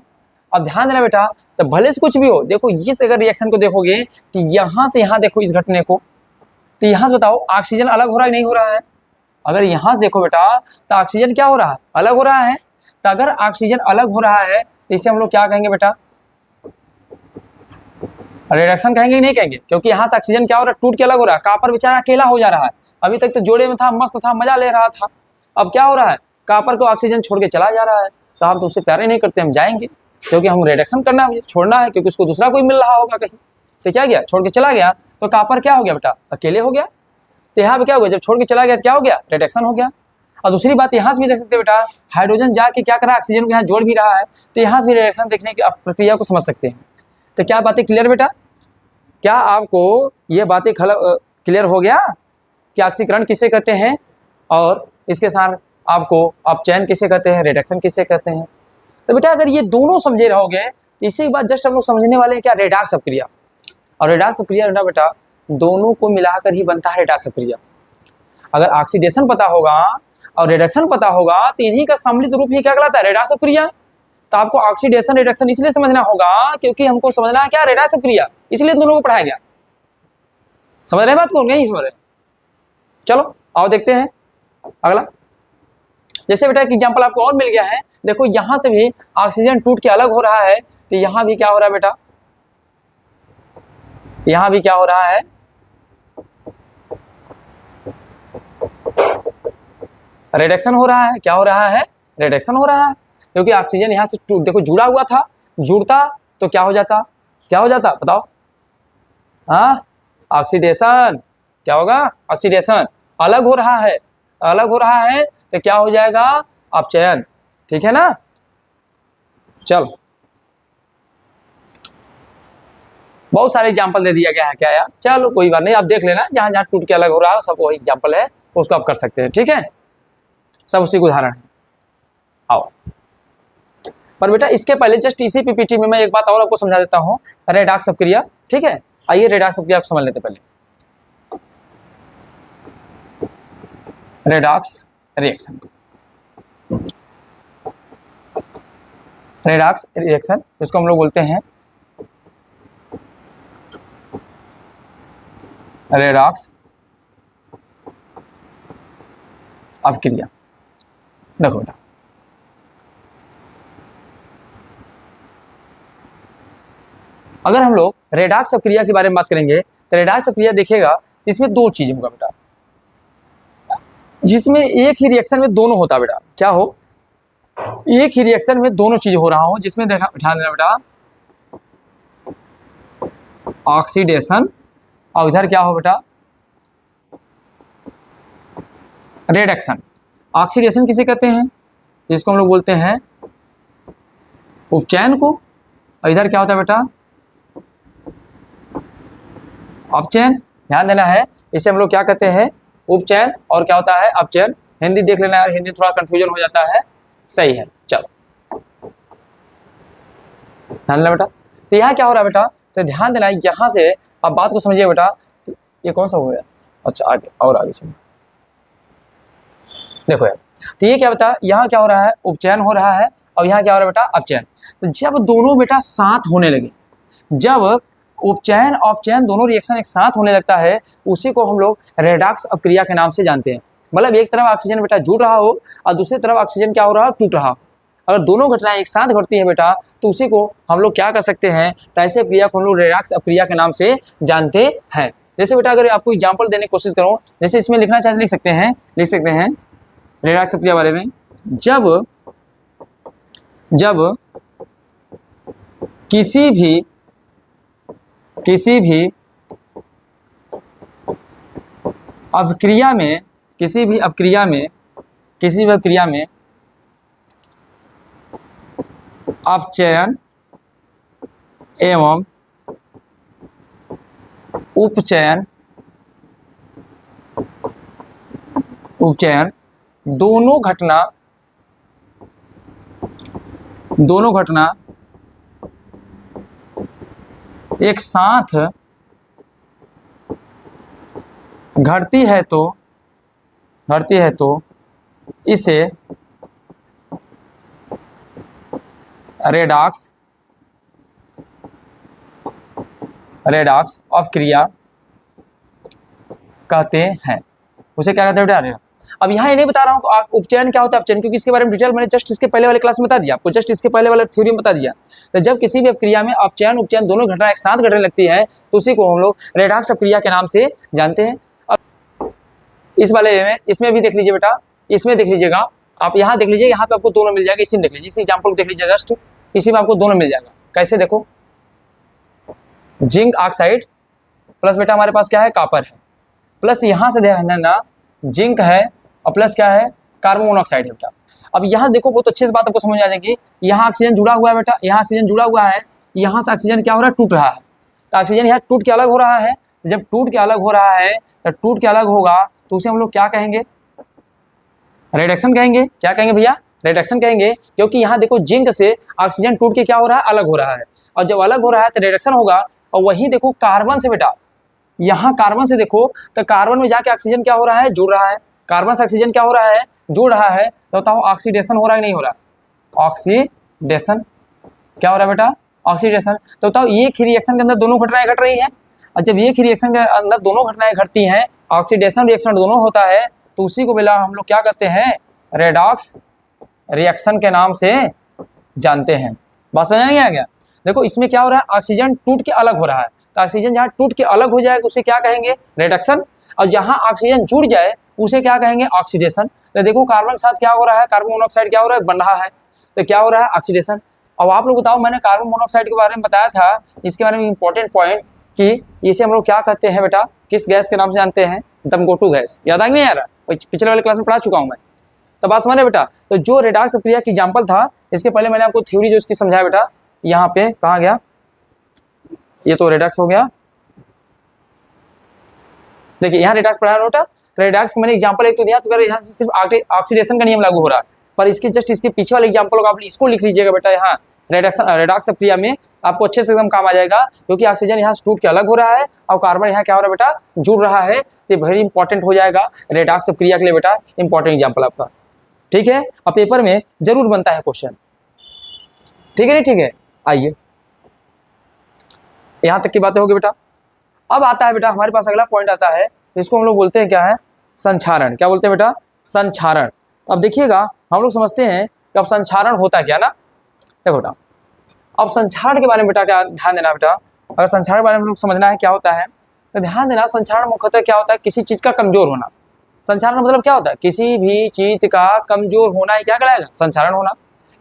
अब ध्यान देना बेटा, तो भले से कुछ भी हो, देखो इस अगर रिएक्शन को देखोगे तो यहाँ से यहाँ देखो इस घटने को, तो यहाँ से बताओ ऑक्सीजन अलग हो रहा है नहीं हो रहा है। अगर यहाँ से देखो बेटा तो ऑक्सीजन क्या हो रहा है, अलग हो रहा है। तो अगर ऑक्सीजन अलग हो रहा है तो इसे हम लोग क्या कहेंगे बेटा, रिडक्शन कहेंगे नहीं कहेंगे, क्योंकि यहाँ से ऑक्सीजन क्या हो रहा है, टूट के अलग हो रहा है। कॉपर बेचारा अकेला हो जा रहा है, अभी तक तो जोड़े में था, मस्त था, मजा ले रहा था, अब क्या हो रहा है, कॉपर को ऑक्सीजन छोड़ के चला जा रहा है। तो हम तो उससे प्यारे नहीं करते, हम जाएंगे क्योंकि हम रिडक्शन करना है, छोड़ना है क्योंकि उसको दूसरा कोई मिल रहा होगा कहीं। तो क्या गया, छोड़ के चला गया, तो कॉपर क्या हो गया बेटा, अकेले हो गया। तो यहाँ पे क्या हो गया, जब छोड़ के चला गया तो क्या हो गया, रिडक्शन हो गया। और दूसरी बात यहाँ से भी देख सकते हैं बेटा, हाइड्रोजन जाके क्या कर रहा है, ऑक्सीजन को यहाँ जोड़ भी रहा है, तो यहाँ से भी रिडक्शन देखने की प्रक्रिया को समझ सकते हैं। तो क्या बातें क्लियर बेटा, क्या आपको ये बातें क्लियर हो गया कि ऑक्सीकरण किसे कहते हैं और इसके साथ आपको अपचयन किसे कहते हैं, रिडक्शन किसे कहते हैं। तो बेटा अगर ये दोनों समझे रहोगे तो इसी के बाद जस्ट हम लोग समझने वाले हैं क्या, रेडॉक्स अपक्रिया। और रेडॉक्स अपक्रिया ना बेटा दोनों को मिलाकर ही बनता है रेडॉक्स अपक्रिया। अगर ऑक्सीडेशन पता होगा और रिडक्शन पता होगा तो इन्हीं का सम्मिलित रूप ही क्या कहलाता है, रेडॉक्स अपक्रिया। तो आपको ऑक्सीडेशन रिडक्शन इसलिए समझना होगा क्योंकि हमको समझना है क्या, रेडॉक्स अपक्रिया, इसलिए दोनों को पढ़ाया गया। समझ रहे बात को, नहीं समझ रहे? चलो आओ देखते हैं अगला। जैसे बेटा एक एग्जांपल आपको और मिल गया है, देखो यहां से भी ऑक्सीजन टूट के अलग हो रहा है, तो यहां भी क्या हो रहा है बेटा, यहां भी क्या हो रहा है, रिडक्शन हो रहा है। क्या हो रहा है, रिडक्शन हो रहा है, क्योंकि ऑक्सीजन यहां से देखो जुड़ा हुआ था, जुड़ता तो क्या हो जाता, क्या हो जाता बताओ, हाँ ऑक्सीडेशन। क्या होगा, ऑक्सीडेशन। अलग हो रहा है, अलग हो रहा है तो क्या हो जाएगा, अपचयन। ठीक है ना, चल बहुत सारे एग्जांपल दे दिया गया है क्या यार, चलो कोई बात नहीं, आप देख लेना जहां जहां टूट के अलग हो रहा है सब वही एग्जांपल है, उसको आप कर सकते हैं। ठीक है, सब उसी का उदाहरण है। आओ पर बेटा इसके पहले जस्ट इसी पीपीटी में मैं एक बात और आपको समझा देता हूँ, रेडॉक्स अपक्रिया। ठीक है, आइए रेडॉक्स अपक्रिया को समझ लेते पहले। रेडॉक्स रिएक्शन, रेडॉक्स रिएक्शन इसको हम लोग बोलते हैं रेडॉक्स अपक्रिया। देखो बेटा अगर हम लोग रेडॉक्स अपक्रिया के बारे में बात करेंगे तो रेडॉक्स अपक्रिया देखिएगा इसमें दो चीजें होगा बेटा, जिसमें एक ही रिएक्शन में दोनों होता है बेटा। क्या हो, एक ही रिएक्शन में दोनों चीजें हो रहा हो, जिसमें ध्यान देना बेटा, ऑक्सीडेशन और इधर क्या हो बेटा, रिडक्शन। ऑक्सीडेशन किसे कहते हैं, जिसको हम लोग बोलते हैं उपचयन को, और इधर क्या होता है बेटा, अपचयन। ध्यान देना है, इसे हम लोग क्या कहते हैं, उपचयन, और क्या होता है अपचयन। हिंदी देख लेना यार, हिंदी थोड़ा कंफ्यूजन हो जाता है, सही है। चलो ध्यान देना बेटा, तो यहाँ क्या हो रहा है बेटा, तो ध्यान देना यहाँ से आप बात को समझिए बेटा। तो ये कौन सा हो गया, अच्छा आगे और आगे चलिए, देखो यार, तो ये क्या बता, यहाँ क्या हो रहा है, उपचयन हो रहा है, और यहाँ क्या हो रहा है बेटा, अपचयन। तो जब दोनों बेटा साथ होने लगे, जब उपचयन अपचयन दोनों रिएक्शन एक साथ होने लगता है, उसी को हम लोग रेडॉक्स अपक्रिया के नाम से जानते हैं। मतलब एक तरफ ऑक्सीजन बेटा जुड़ रहा हो और दूसरी तरफ ऑक्सीजन क्या हो रहा हो, टूट रहा हो। अगर दोनों घटनाएं एक साथ घटती है बेटा, तो उसी को हम लोग क्या कर सकते हैं, तो ऐसे क्रिया को हम लोग रेडॉक्स अपक्रिया के नाम से जानते हैं। जैसे बेटा अगर आपको एग्जाम्पल देने की कोशिश करूँ, जैसे इसमें लिखना चाहे लिख सकते हैं रेडॉक्स अपक्रिया बारे में। जब किसी भी अपक्रिया में अपचयन एवं उपचयन दोनों घटना एक साथ घटती है तो घटती है तो इसे रेडॉक्स ऑफ क्रिया कहते हैं। उसे क्या कहते हैं बेटा? अब यहाँ ये नहीं बता रहा हूँ आप उपचयन क्या होता है अपचयन, क्योंकि इसके बारे में डिटेल मैंने जस्ट इसके पहले वाले क्लास में बता दिया आपको, जस्ट इसके पहले वाले थ्योरी में बता दिया। तो जब किसी भी अपक्रिया में अपचयन उपचयन दोनों घटना एक साथ घटने लगती है तो उसी को हम लोग रेडॉक्स अपक्रिया के नाम से जानते हैं। अब इस वाले में इसमें भी देख लीजिए बेटा, इसमें देख लीजिएगा आप, यहाँ देख लीजिए, यहाँ पे आपको दोनों मिल जाएगा, इसी में देख लीजिए, इस एग्जाम्पल को देख लीजिए, जस्ट इसी में आपको दोनों मिल जाएगा। कैसे? देखो, जिंक ऑक्साइड प्लस बेटा हमारे पास क्या है? कॉपर है, प्लस यहाँ से ध्यान ना जिंक है और प्लस क्या है? कार्बन मोनोऑक्साइड है बेटा। अब यहाँ देखो बहुत अच्छे से बात आपको समझ आ जाएगी, यहाँ ऑक्सीजन जुड़ा हुआ है बेटा, यहाँ ऑक्सीजन जुड़ा हुआ है, यहाँ से ऑक्सीजन क्या हो रहा है? टूट रहा है। तो ऑक्सीजन यहाँ टूट के अलग हो रहा है, जब टूट के अलग हो रहा है तो टूट के अलग होगा तो उसे हम लोग क्या कहेंगे? रिडक्शन कहेंगे। क्या कहेंगे भैया? रिडक्शन कहेंगे, क्योंकि यहाँ देखो जिंक से ऑक्सीजन टूट के क्या हो रहा है? अलग हो रहा है, और जब अलग हो रहा है तो रिडक्शन होगा। और वही देखो कार्बन से बेटा, यहाँ कार्बन से देखो तो कार्बन में जाके ऑक्सीजन क्या हो रहा है? जुड़ रहा है। कार्बन से ऑक्सीजन क्या हो रहा है? जुड़ रहा है। तो बताओ ऑक्सीडेशन हो रहा है कि नहीं हो रहा? ऑक्सीडेशन क्या हो रहा है बेटा? ऑक्सीडेशन। तो बताओ एक ही रिएक्शन के अंदर दोनों घटनाएं घट रही हैं, और जब एक ही रिएक्शन के अंदर दोनों घटनाएं घटती हैं, ऑक्सीडेशन रिएक्शन दोनों होता है, तो उसी को बेटा हम लोग क्या कहते हैं? रेडॉक्स रिएक्शन के नाम से जानते हैं। बात समझ नहीं आ गया? देखो इसमें क्या हो रहा है? ऑक्सीजन टूट के अलग हो रहा है, तो ऑक्सीजन जहाँ टूट के अलग हो जाएगा उसे क्या कहेंगे? रिडक्शन। और जहाँ ऑक्सीजन जुड़ जाए उसे क्या कहेंगे? ऑक्सीडेशन। तो देखो कार्बन के साथ क्या हो रहा है? कार्बन मोनोऑक्साइड क्या हो रहा है? बन रहा है, तो क्या हो रहा है? ऑक्सीडेशन। अब आप लोग बताओ, मैंने कार्बन मोनोऑक्साइड के बारे में बताया था, इसके बारे में इंपॉर्टेंट पॉइंट कि इसे हम लोग क्या कहते हैं बेटा? किस गैस के नाम से जानते हैं? दमगोटू गैस। याद आ नहीं आ रहा? पिछले वाले क्लास में पढ़ा चुका हूँ मैं। तो बात समझ बेटा। तो जो रेडॉक्स प्रक्रिया की एग्जाम्पल था, इसके पहले मैंने आपको थ्योरी जो इसकी समझाया बेटा, यहाँ पे कहाँ गया? ये तो रेडॉक्स हो गया। देखिए यहाँ रेडॉक्स पढ़ा बेटा, तो रेडॉक्स का मैंने एग्जांपल एक तो दिया, तो यहाँ से सिर्फ ऑक्सीडेशन का नियम लागू हो रहा है, पर इसके जस्ट इसके पीछे वाले एग्जांपल को आप इसको लिख लीजिएगा बेटा। यहाँ रेडॉक्स प्रक्रिया में आपको अच्छे से एकदम काम आ जाएगा, क्योंकि ऑक्सीजन यहाँ टूट के अलग हो रहा है और कार्बन यहाँ क्या हो रहा है बेटा? जुड़ रहा है। तो वेरी इंपॉर्टेंट हो जाएगा रेडॉक्स प्रक्रिया के लिए बेटा, इंपॉर्टेंट एग्जाम्पल आपका। ठीक है, अब पेपर में जरूर बनता है क्वेश्चन। ठीक है नहीं? ठीक है, आइए यहाँ तक की बातें होगी बेटा। अब आता है बेटा हमारे पास अगला पॉइंट आता है, जिसको हम लोग बोलते हैं क्या है? संक्षारण। क्या बोलते हैं बेटा? संक्षारण। अब देखिएगा हम लोग समझते हैं कि अब संक्षारण होता क्या ना। देखो बेटा, अब संक्षारण के बारे में बेटा क्या ध्यान देना बेटा, अगर संक्षारण के बारे में हम लोग समझना है क्या होता है तो ध्यान देना। संक्षारण मुख्यतः क्या होता है? किसी चीज का कमजोर होना। संक्षारण मतलब क्या होता है? किसी भी चीज का कमजोर होना ही क्या कहलाएगा? संक्षारण होना।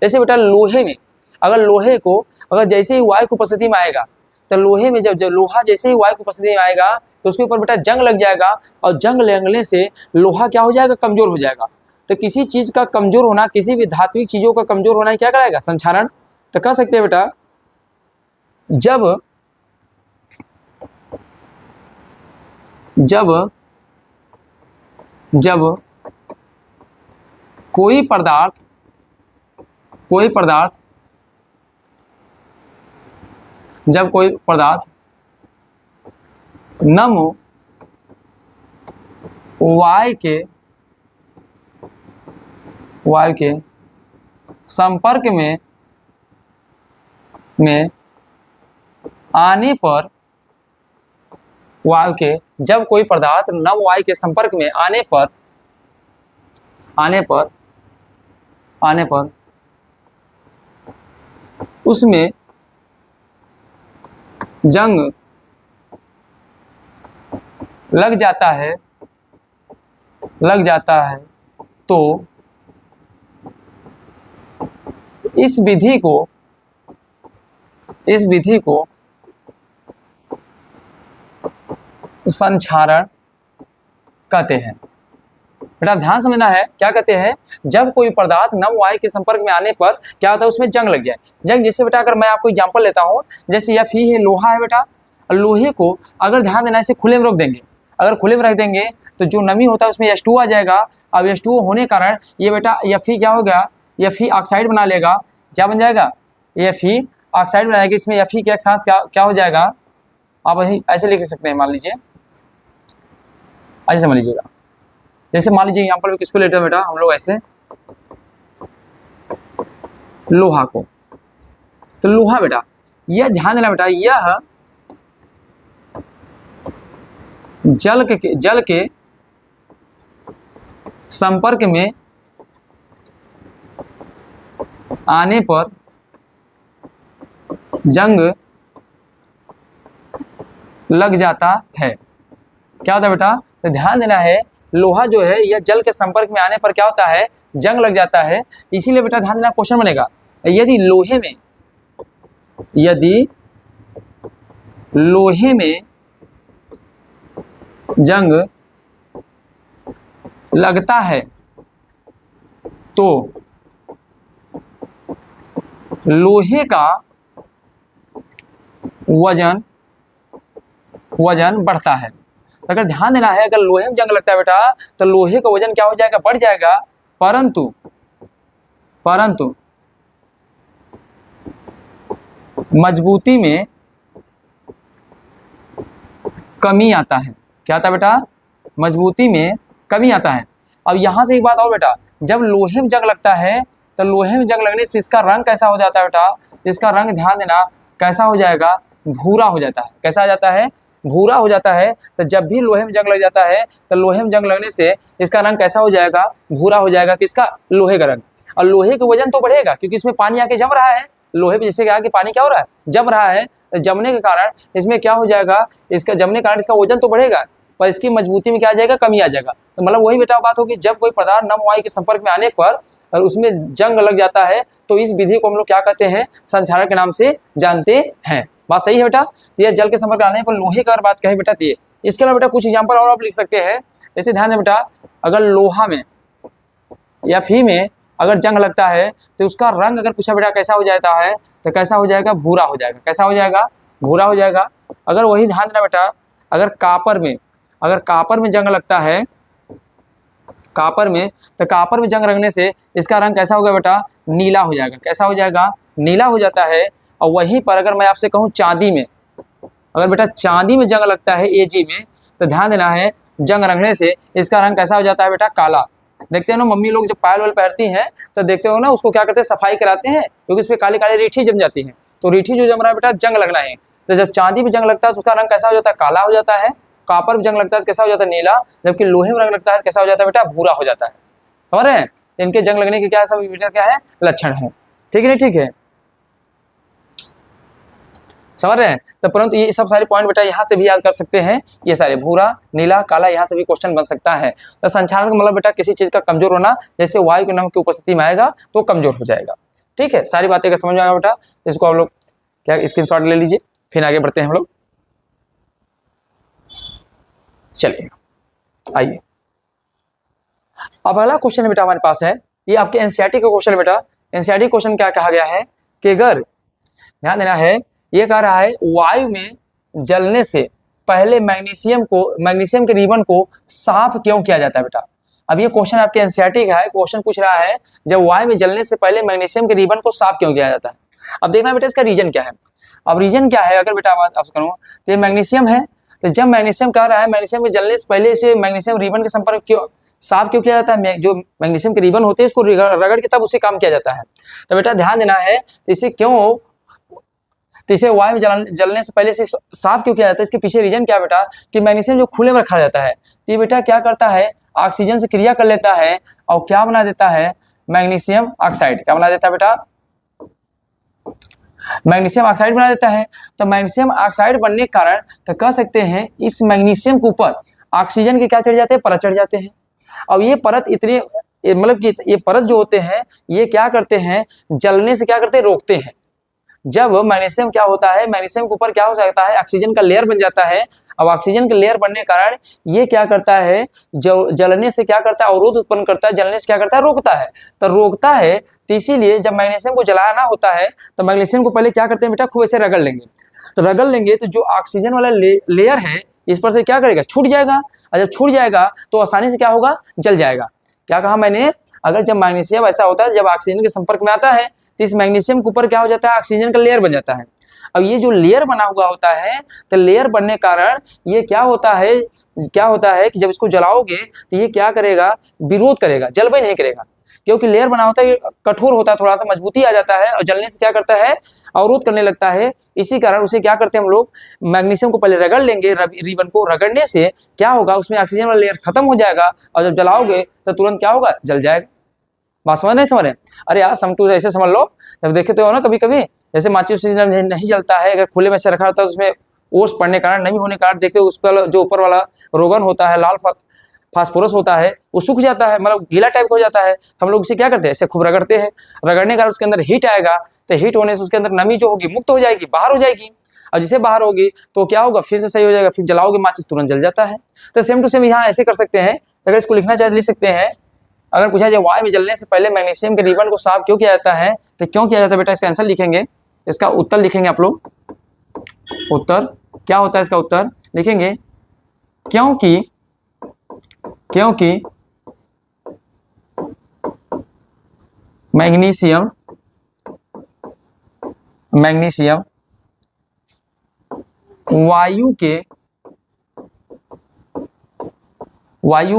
जैसे बेटा लोहे में, अगर लोहे को अगर जैसे ही वायु की उपस्थिति में आएगा, तो लोहे में जब लोहा जैसे ही वायु की उपस्थिति में आएगा तो उसके ऊपर बेटा जंग लग जाएगा, और जंग लगने से लोहा क्या हो जाएगा? कमजोर हो जाएगा। तो किसी चीज का कमजोर होना, किसी भी धात्विक चीजों का कमजोर होना क्या कराएगा? संक्षारण। तो कह सकते हैं बेटा जब जब जब कोई पदार्थ जब कोई पदार्थ नम वायु के संपर्क में आने पर, जब कोई पदार्थ नम वायु के संपर्क में आने पर उसमें जंग लग जाता है तो इस विधि को संक्षारण कहते हैं। बेटा ध्यान समझना है, क्या कहते हैं? जब कोई पदार्थ नम वायु के संपर्क में आने पर क्या होता है? उसमें जंग लग जाए। जंग जैसे बेटा अगर मैं आपको एग्जांपल लेता हूँ, जैसे यह फी है, लोहा है बेटा, लोहे को अगर ध्यान देना इसे खुले में रख देंगे, अगर खुले में रख देंगे तो जो नमी होता है उसमें H2O आ जाएगा। अब H2O होने के कारण ये बेटा Fe क्या हो गया? Fe ऑक्साइड बना लेगा। क्या बन जाएगा? Fe ऑक्साइड बनाएगा। इसमें Fe के एक साथ क्या हो जाएगा? आप ऐसे लिख सकते हैं, मान लीजिए ऐसे समझ लीजिएगा, जैसे मान लीजिए एग्जाम्पल में किसको लेते हैं बेटा हम लोग ऐसे, लोहा को। तो लोहा बेटा, यह ध्यान देना बेटा, यह जल के संपर्क में आने पर जंग लग जाता है। क्या होता है बेटा, तो ध्यान देना है, लोहा जो है यह जल के संपर्क में आने पर क्या होता है, जंग लग जाता है। इसीलिए बेटा ध्यान देना, क्वेश्चन बनेगा यदि लोहे में जंग लगता है तो लोहे का वजन बढ़ता है। अगर ध्यान देना है, अगर लोहे में जंग लगता है बेटा तो लोहे का वजन क्या हो जाएगा, बढ़ जाएगा, परंतु मजबूती में कमी आता है। क्या आता है बेटा, मजबूती में कमी आता है। अब यहां से एक बात और बेटा, जब लोहे में जंग लगता है तो लोहे में जंग लगने से इसका रंग कैसा हो जाता है बेटा, इसका रंग ध्यान देना कैसा हो जाएगा, भूरा हो जाता है। कैसा हो जाता है, भूरा हो जाता है। तो जब भी लोहे में जंग लग जाता है तो लोहे में जंग लगने से इसका रंग कैसा हो जाएगा, भूरा हो जाएगा। किसका, लोहे का रंग। और लोहे का वजन तो बढ़ेगा क्योंकि इसमें पानी आके जम रहा है। लोहे पे जैसे क्या कि पानी क्या हो रहा है, जम रहा है। तो जमने के कारण इसमें क्या हो जाएगा, इसका जमने के कारण इसका वजन तो बढ़ेगा पर इसकी मजबूती में क्या आ जाएगा, कमी आ जाएगा। तो मतलब वही बेटा बात होगी, जब कोई पदार्थ नम वायु के संपर्क में आने पर और उसमें जंग लग जाता है तो इस विधि को हम लोग क्या कहते हैं, संक्षारण के नाम से जानते हैं। बात सही है बेटा। तो यह जल के संपर्क में आने पर लोहे का बात कहे बेटा दिए। इसके अलावा बेटा कुछ एग्जाम्पल और आप लिख सकते हैं। जैसे ध्यान दें बेटा, अगर लोहा में या फी में अगर जंग लगता है तो उसका रंग अगर पूछा बेटा कैसा हो जाता है, तो कैसा हो जाएगा, भूरा हो जाएगा। कैसा हो जाएगा, भूरा हो जाएगा। अगर वही ध्यान देना बेटा, अगर कापर में जंग लगता है, कापर में, तो कापर में जंग लगने से इसका रंग कैसा होगा बेटा, नीला हो जाएगा। कैसा हो जाएगा, नीला हो जाता है। और वहीं पर अगर मैं आपसे कहूँ चांदी में, अगर बेटा चांदी में जंग लगता है एजी में, तो ध्यान देना है जंग लगने से इसका रंग कैसा हो जाता है बेटा, काला। देखते हो ना मम्मी लोग जब पायल वाल पहनती हैं तो देखते हो ना उसको क्या करते हैं, सफाई कराते हैं क्योंकि इस पर काली काली रीठी जम जाती है। तो रीठी जो जम रहा है बेटा, जंग लगना है। तो जब चांदी में जंग लगता है तो उसका रंग कैसा हो जाता है, काला हो जाता है। कापर में जंग लगता है कैसा हो जाता है, नीला। जबकि लोहे में रंग लगता है कैसा हो जाता है बेटा, भूरा हो जाता है। समझ रहे हैं, इनके जंग लगने के क्या सब बेटा क्या है, लक्षण है। ठीक है नहीं, ठीक है, समझ रहे हैं। तो परंतु ये सब सारे पॉइंट बेटा यहाँ से भी याद कर सकते हैं। ये सारे भूरा, नीला, काला, यहाँ से भी क्वेश्चन बन सकता है। तो संचालन का मतलब बेटा किसी चीज का कमजोर होना, जैसे वायु के नम की उपस्थिति में आएगा तो कमजोर हो जाएगा। ठीक है, सारी बातें का समझ में आएगा बेटा। इसको आप लोग क्या स्क्रीनशॉट ले लीजिए, फिर आगे बढ़ते हैं हम लोग। चलिए आइए, अब अगला क्वेश्चन बेटा हमारे पास है, ये आपके एनसीईआरटी का क्वेश्चन है बेटा। एनसीईआरटी क्वेश्चन क्या कहा गया है कि अगर ध्यान देना है, ये कह रहा है वायु में जलने से पहले मैग्नीशियम के रिबन को साफ क्यों किया जाता है बेटा। अब ये क्वेश्चन आपके एनसीईआरटी का है। क्वेश्चन पूछ रहा है जब वायु में जलने से पहले मैग्नीशियम के रिबन को साफ क्यों किया जाता है। अब देखना बेटा इसका रीजन क्या है। अब रीजन क्या है, अगर बेटा आप करूँ तो ये मैग्नीशियम है। तो जब मैग्नीशियम कह रहा है मैग्नीशियम के जलने से पहले इसे मैग्नीशियम रिबन के संपर्क क्यों साफ क्यों किया जाता है, जो मैग्नीशियम के रिबन होते हैं इसको रगड़ के तब उसे काम किया जाता है। तो बेटा ध्यान देना है, इसे क्यों, तो इसे वायु में जलने से पहले से साफ क्यों किया जाता है, इसके पीछे रीजन क्या बेटा कि मैग्नीशियम जो खुले में रखा जाता है तो ये बेटा क्या करता है, ऑक्सीजन से क्रिया कर लेता है और क्या बना देता है, मैग्नीशियम ऑक्साइड। क्या बना देता है बेटा, मैग्नीशियम ऑक्साइड बना देता है। तो मैग्नीशियम ऑक्साइड बनने के कारण तो कह सकते हैं इस मैग्नीशियम के ऊपर ऑक्सीजन के क्या चढ़ जाते हैं, परत चढ़ जाते हैं। अब ये परत इतने मतलब कि ये परत जो होते हैं ये क्या करते हैं, जलने से क्या करते हैं, रोकते हैं। जब मैग्नीशियम क्या होता है, मैग्नीशियम के ऊपर क्या हो जाता है, ऑक्सीजन का लेयर बन जाता है। अब ऑक्सीजन का लेयर बनने के कारण ये क्या करता है, जो जलने से क्या करता है, अवरोध उत्पन्न करता है, जलने से क्या करता है, रोकता है। तो रोकता है, तो इसीलिए जब मैग्नीशियम को जलाना होता है तो मैग्नीशियम को पहले क्या करते हैं बेटा, खूब ऐसे रगड़ लेंगे। तो रगड़ लेंगे तो जो ऑक्सीजन वाला लेयर है इस पर से क्या करेगा, छूट जाएगा। और जब छूट जाएगा तो आसानी से क्या होगा, जल जाएगा। क्या कहा मैंने, अगर जब मैग्नीशियम ऐसा होता है जब ऑक्सीजन के संपर्क में आता है तो इस मैग्नीशियम के ऊपर क्या हो जाता है, ऑक्सीजन का लेयर बन जाता है। अब ये जो लेयर बना हुआ होता है, तो लेयर बनने के कारण ये क्या होता है कि जब इसको जलाओगे तो ये क्या करेगा, विरोध करेगा, जलबई नहीं करेगा, क्योंकि लेयर बना होता है, ये कठोर होता है, थोड़ा सा मजबूती आ जाता है और जलने से क्या करता है, अवरोध करने लगता है। इसी कारण उसे क्या करते हैं हम लोग, मैग्नीशियम को पहले रगड़ लेंगे, रिबन को रगड़ने से क्या होगा, उसमें ऑक्सीजन वाला लेयर खत्म हो जाएगा और जब जलाओगे तो तुरंत क्या होगा, जल जाएगा। बात समझ नहीं समझ रहे? अरे यार समटू ऐसे समझ लो, जब देखे तो हो ना कभी कभी, जैसे माचिस नहीं जलता है, अगर खुले में से रखा होता है उसमें ओस पड़ने के कारण, नमी होने के कारण, देखते उस पर जो ऊपर वाला रोगन होता है, लाल फास्फोरस होता है, वो सूख जाता है, मतलब गीला टाइप हो जाता है। हम लोग उसे क्या करते हैं, ऐसे खूब रगड़ते हैं, रगड़ने के बाद उसके अंदर हीट आएगा, तो हीट होने से उसके अंदर नमी जो होगी मुक्त हो जाएगी, बाहर हो जाएगी, और जिसे बाहर होगी तो क्या होगा, फिर से सही हो जाएगा, फिर जलाओगे माचिस तुरंत जल जाता है। तो सेम टू सेम यहाँ ऐसे कर सकते हैं, अगर इसको लिखना चाहे लिख सकते हैं। अगर पूछा जाए वायु में जलने से पहले मैग्नीशियम के रिबन को साफ क्यों किया जाता है, तो क्यों किया जाता है बेटा, इसका आंसर लिखेंगे, इसका उत्तर लिखेंगे आप लोग। उत्तर क्या होता है, इसका उत्तर लिखेंगे क्योंकि मैग्नीशियम वायु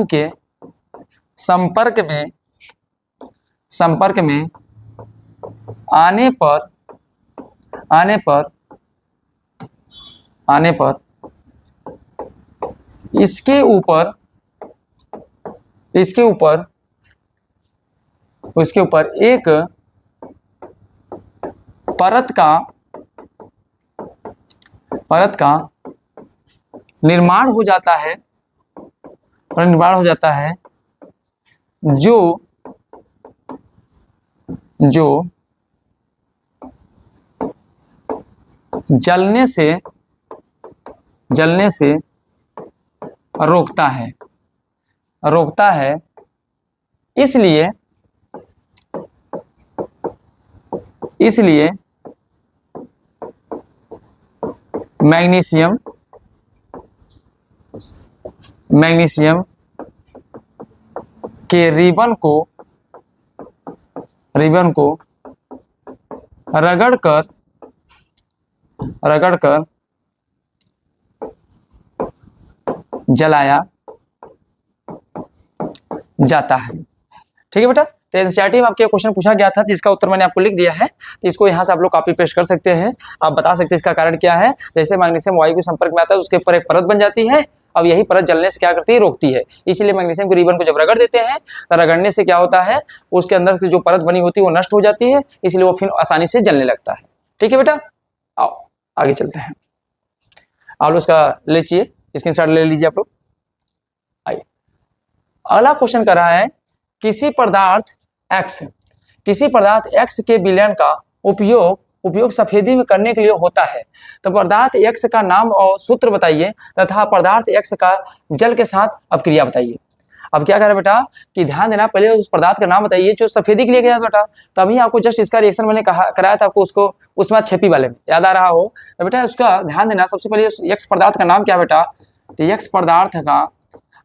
के संपर्क में आने पर इसके ऊपर एक परत का निर्माण हो जाता है, जो जलने से रोकता है। इसलिए मैग्नीशियम के रिबन को रगड़कर जलाया जाता है। ठीक है बेटा, तो एनसीईआरटी में आपके क्वेश्चन पूछा गया था जिसका उत्तर मैंने आपको लिख दिया है, तो इसको यहाँ से आप लोग कॉपी पेस्ट कर सकते हैं। आप बता सकते हैं इसका कारण क्या है। जैसे मैग्नीशियम वायु के संपर्क में आता है, उसके ऊपर एक परत बन जाती है, अब यही परत जलने से क्या करती है, रोकती है। इसलिए मैग्नीशियम के रिबन को जब रगड़ देते हैं तो रगड़ने से क्या होता है, उसके अंदर से जो परत बनी होती है वो नष्ट हो जाती है, इसलिए वो फिर आसानी से जलने लगता है। ठीक है बेटा, आओ आगे चलते हैं। आप लोग उसका लीजिए, स्क्रीनशॉट ले लीजिए आप लोग। आइए, अगला क्वेश्चन कर रहा है, किसी पदार्थ X के विलयन का उपयोग सफेदी में करने के लिए होता है, तो पदार्थ X का नाम और सूत्र बताइए तथा पदार्थ X का जल के साथ अपक्रिया बताइए। अब क्या करें बेटा कि ध्यान देना, पहले उस पदार्थ का नाम बताइए जो सफेदी के लिए किया था बेटा, तभी आपको जस्ट इसका रिएक्शन मैंने कराया था आपको, उसको उसमें छेपी वाले में याद आ रहा हो तो बेटा उसका ध्यान देना। सबसे पहले X पदार्थ का नाम क्या बेटा, तो X पदार्थ का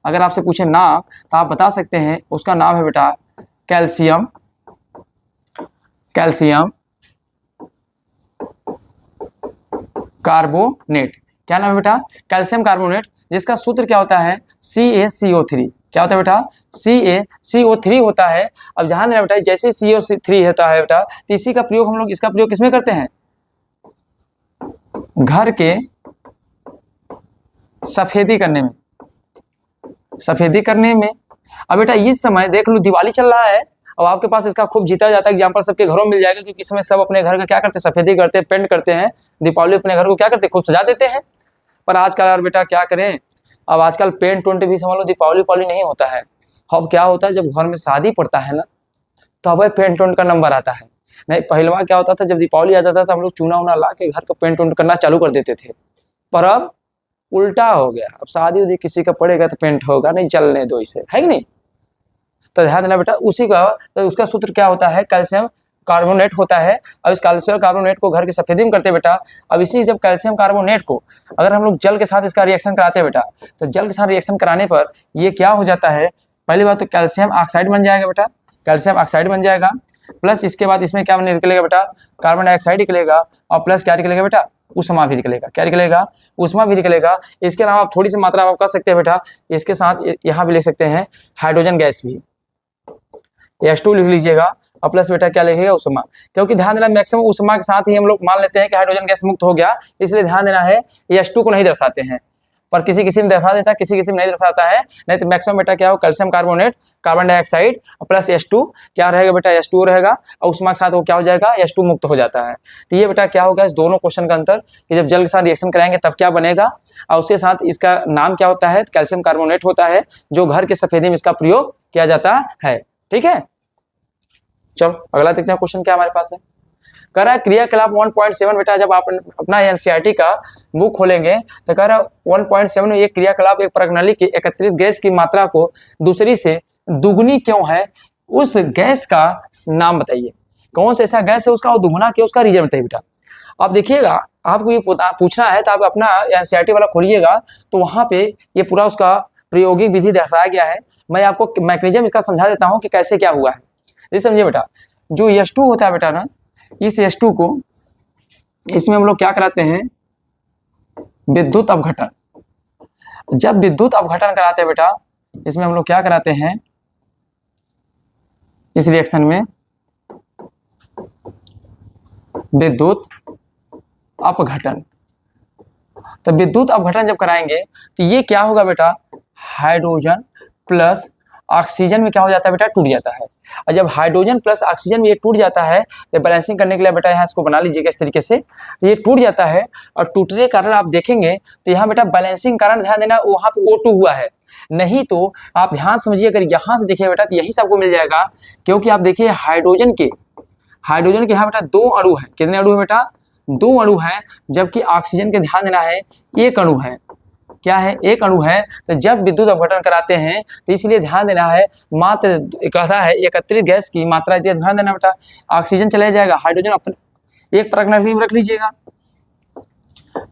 अगर आपसे पूछे नाम तो आप बता सकते हैं, उसका नाम है बेटा कैल्शियम कार्बोनेट। क्या नाम है बेटा, कैल्शियम कार्बोनेट, जिसका सूत्र क्या होता है, CaCO3। क्या होता है बेटा, CaCO3 होता है। अब ध्यान देना बेटा, जैसे CO3 होता है बेटा, तो इसी का प्रयोग हम लोग, इसका प्रयोग किसमें करते हैं, घर के सफेदी करने में। अब बेटा इस समय देख लो दिवाली चल रहा है, अब आपके पास इसका खूब जीता जाता है एग्जाम्पल, सबके घरों में मिल जाएगा, क्योंकि इस समय सब अपने घर का क्या करते हैं, सफेदी करते हैं, पेंट करते हैं, दीपावली अपने घर को क्या करते हैं, खूब सजा देते हैं। पर आजकल यार बेटा क्या करें, अब आजकल पेंट वेंट भी समझ लो दीपावली नहीं होता है। अब क्या होता है, जब घर में शादी पड़ता है ना, तो अब पेंट वेंट का नंबर आता है। नहीं पहलवा क्या होता था, जब दीपावली आ जाता था हम लोग चूना उना ला के घर का पेंट वेंट करना चालू कर देते थे। पर अब उल्टा हो गया, अब शादी उदी किसी का पड़ेगा तो पेंट होगा नहीं, चलने दो इसे, है कि नहीं। तो ध्यान देना बेटा, उसी का तो उसका सूत्र क्या होता है, कैल्शियम कार्बोनेट होता है। अब इस कैल्शियम कार्बोनेट को घर की सफेदी में करते हैं बेटा। अब इसी जब कैल्शियम कार्बोनेट को अगर हम लोग जल के साथ इसका रिएक्शन कराते हैं बेटा, तो जल के साथ रिएक्शन कराने पर ये क्या हो जाता है, पहली बात तो कैल्शियम ऑक्साइड बन जाएगा बेटा, कैल्शियम ऑक्साइड बन जाएगा, प्लस इसके बाद इसमें क्या निकलेगा बेटा, कार्बन डाइऑक्साइड निकलेगा, और प्लस क्या निकलेगा बेटा, उष्मा भी निकलेगा। क्या निकलेगा? उष्मा भी निकलेगा। इसके अलावा आप थोड़ी सी मात्रा आप कर सकते हैं बेटा, इसके साथ यहाँ भी ले सकते हैं हाइड्रोजन गैस भी, H2 लिख लीजिएगा और प्लस बेटा क्या लिखिएगा? उष्मा। क्योंकि ध्यान देना मैक्सिमम उष्मा के साथ ही हम लोग मान लेते हैं कि हाइड्रोजन गैस मुक्त हो गया, इसलिए ध्यान देना है H2 को नहीं दर्शाते हैं, पर किसी किसी में दर्शा देता है, किसी किसी में नहीं दर्शाता है। नहीं तो मैक्सिमम बेटा क्या हो? Calcium carbonate, carbon dioxide plus H2 क्या रहेगा बेटा? H2 रहेगा और उष्मा के साथ वो क्या हो जाएगा? H2 मुक्त हो जाता है। तो ये बेटा क्या होगा इस दोनों क्वेश्चन का अंतर कि जब जल के साथ रिएक्शन कराएंगे तब क्या बनेगा, और उसके साथ इसका नाम क्या होता है? कैल्शियम कार्बोनेट होता है, जो घर के सफेदी में इसका प्रयोग किया जाता है। ठीक है, चलो अगला देखते हैं क्वेश्चन क्या हमारे पास है। कह रहा है क्रियाकलाप 1.7 बेटा, जब आप अपना एनसीईआरटी का बुक खोलेंगे तो कह रहा है 1.7 में ये क्रियाकलाप एक प्रणाली की एकत्रित गैस की मात्रा को दूसरी से दुगुनी क्यों है, उस गैस का नाम बताइए। कौन सा ऐसा गैस है उसका वो दुगुना क्यों, उसका रीजन बताइए बेटा। आप देखिएगा, आपको ये पूछना है तो आप अपना एनसीईआरटी वाला खोलिएगा तो वहाँ पे ये पूरा उसका प्रायोगिक विधि दर्शाया गया है। मैं आपको मैकेनिज्म इसका समझा देता हूँ कि कैसे क्या हुआ है। जी समझिए बेटा, जो H2 होता है बेटा ना, इस H2 को इसमें हम लोग क्या कराते हैं? विद्युत अपघटन। जब विद्युत अपघटन कराते हैं बेटा, इसमें हम लोग क्या कराते हैं? इस रिएक्शन में विद्युत अपघटन। तो विद्युत अपघटन जब कराएंगे तो ये क्या होगा बेटा? हाइड्रोजन प्लस ऑक्सीजन में क्या हो जाता है बेटा? टूट जाता है। और जब हाइड्रोजन प्लस ऑक्सीजन में ये टूट जाता है तो बैलेंसिंग करने के लिए बेटा यहाँ इसको बना लीजिएगा इस तरीके से। तो ये टूट जाता है और टूटने के कारण आप देखेंगे तो यहाँ बेटा बैलेंसिंग कारण ध्यान देना वहाँ पे O2 हुआ है, नहीं तो आप ध्यान समझिए अगर यहाँ से देखिए बेटा तो यही सबको मिल जाएगा। क्योंकि आप देखिए हाइड्रोजन के यहाँ बेटा 2 अणु है। कितने अणु है बेटा? 2 अणु है। जबकि ऑक्सीजन के ध्यान देना है 1 अणु है। क्या है? 1 अणु है। तो जब विद्युत अपघटन कराते हैं तो इसलिए ध्यान देना है मात्र कहता है एकत्रित गैस की मात्रा, ध्यान देना बेटा। ऑक्सीजन चला जाएगा, हाइड्रोजन अपने एक परख नली में रख लीजिएगा,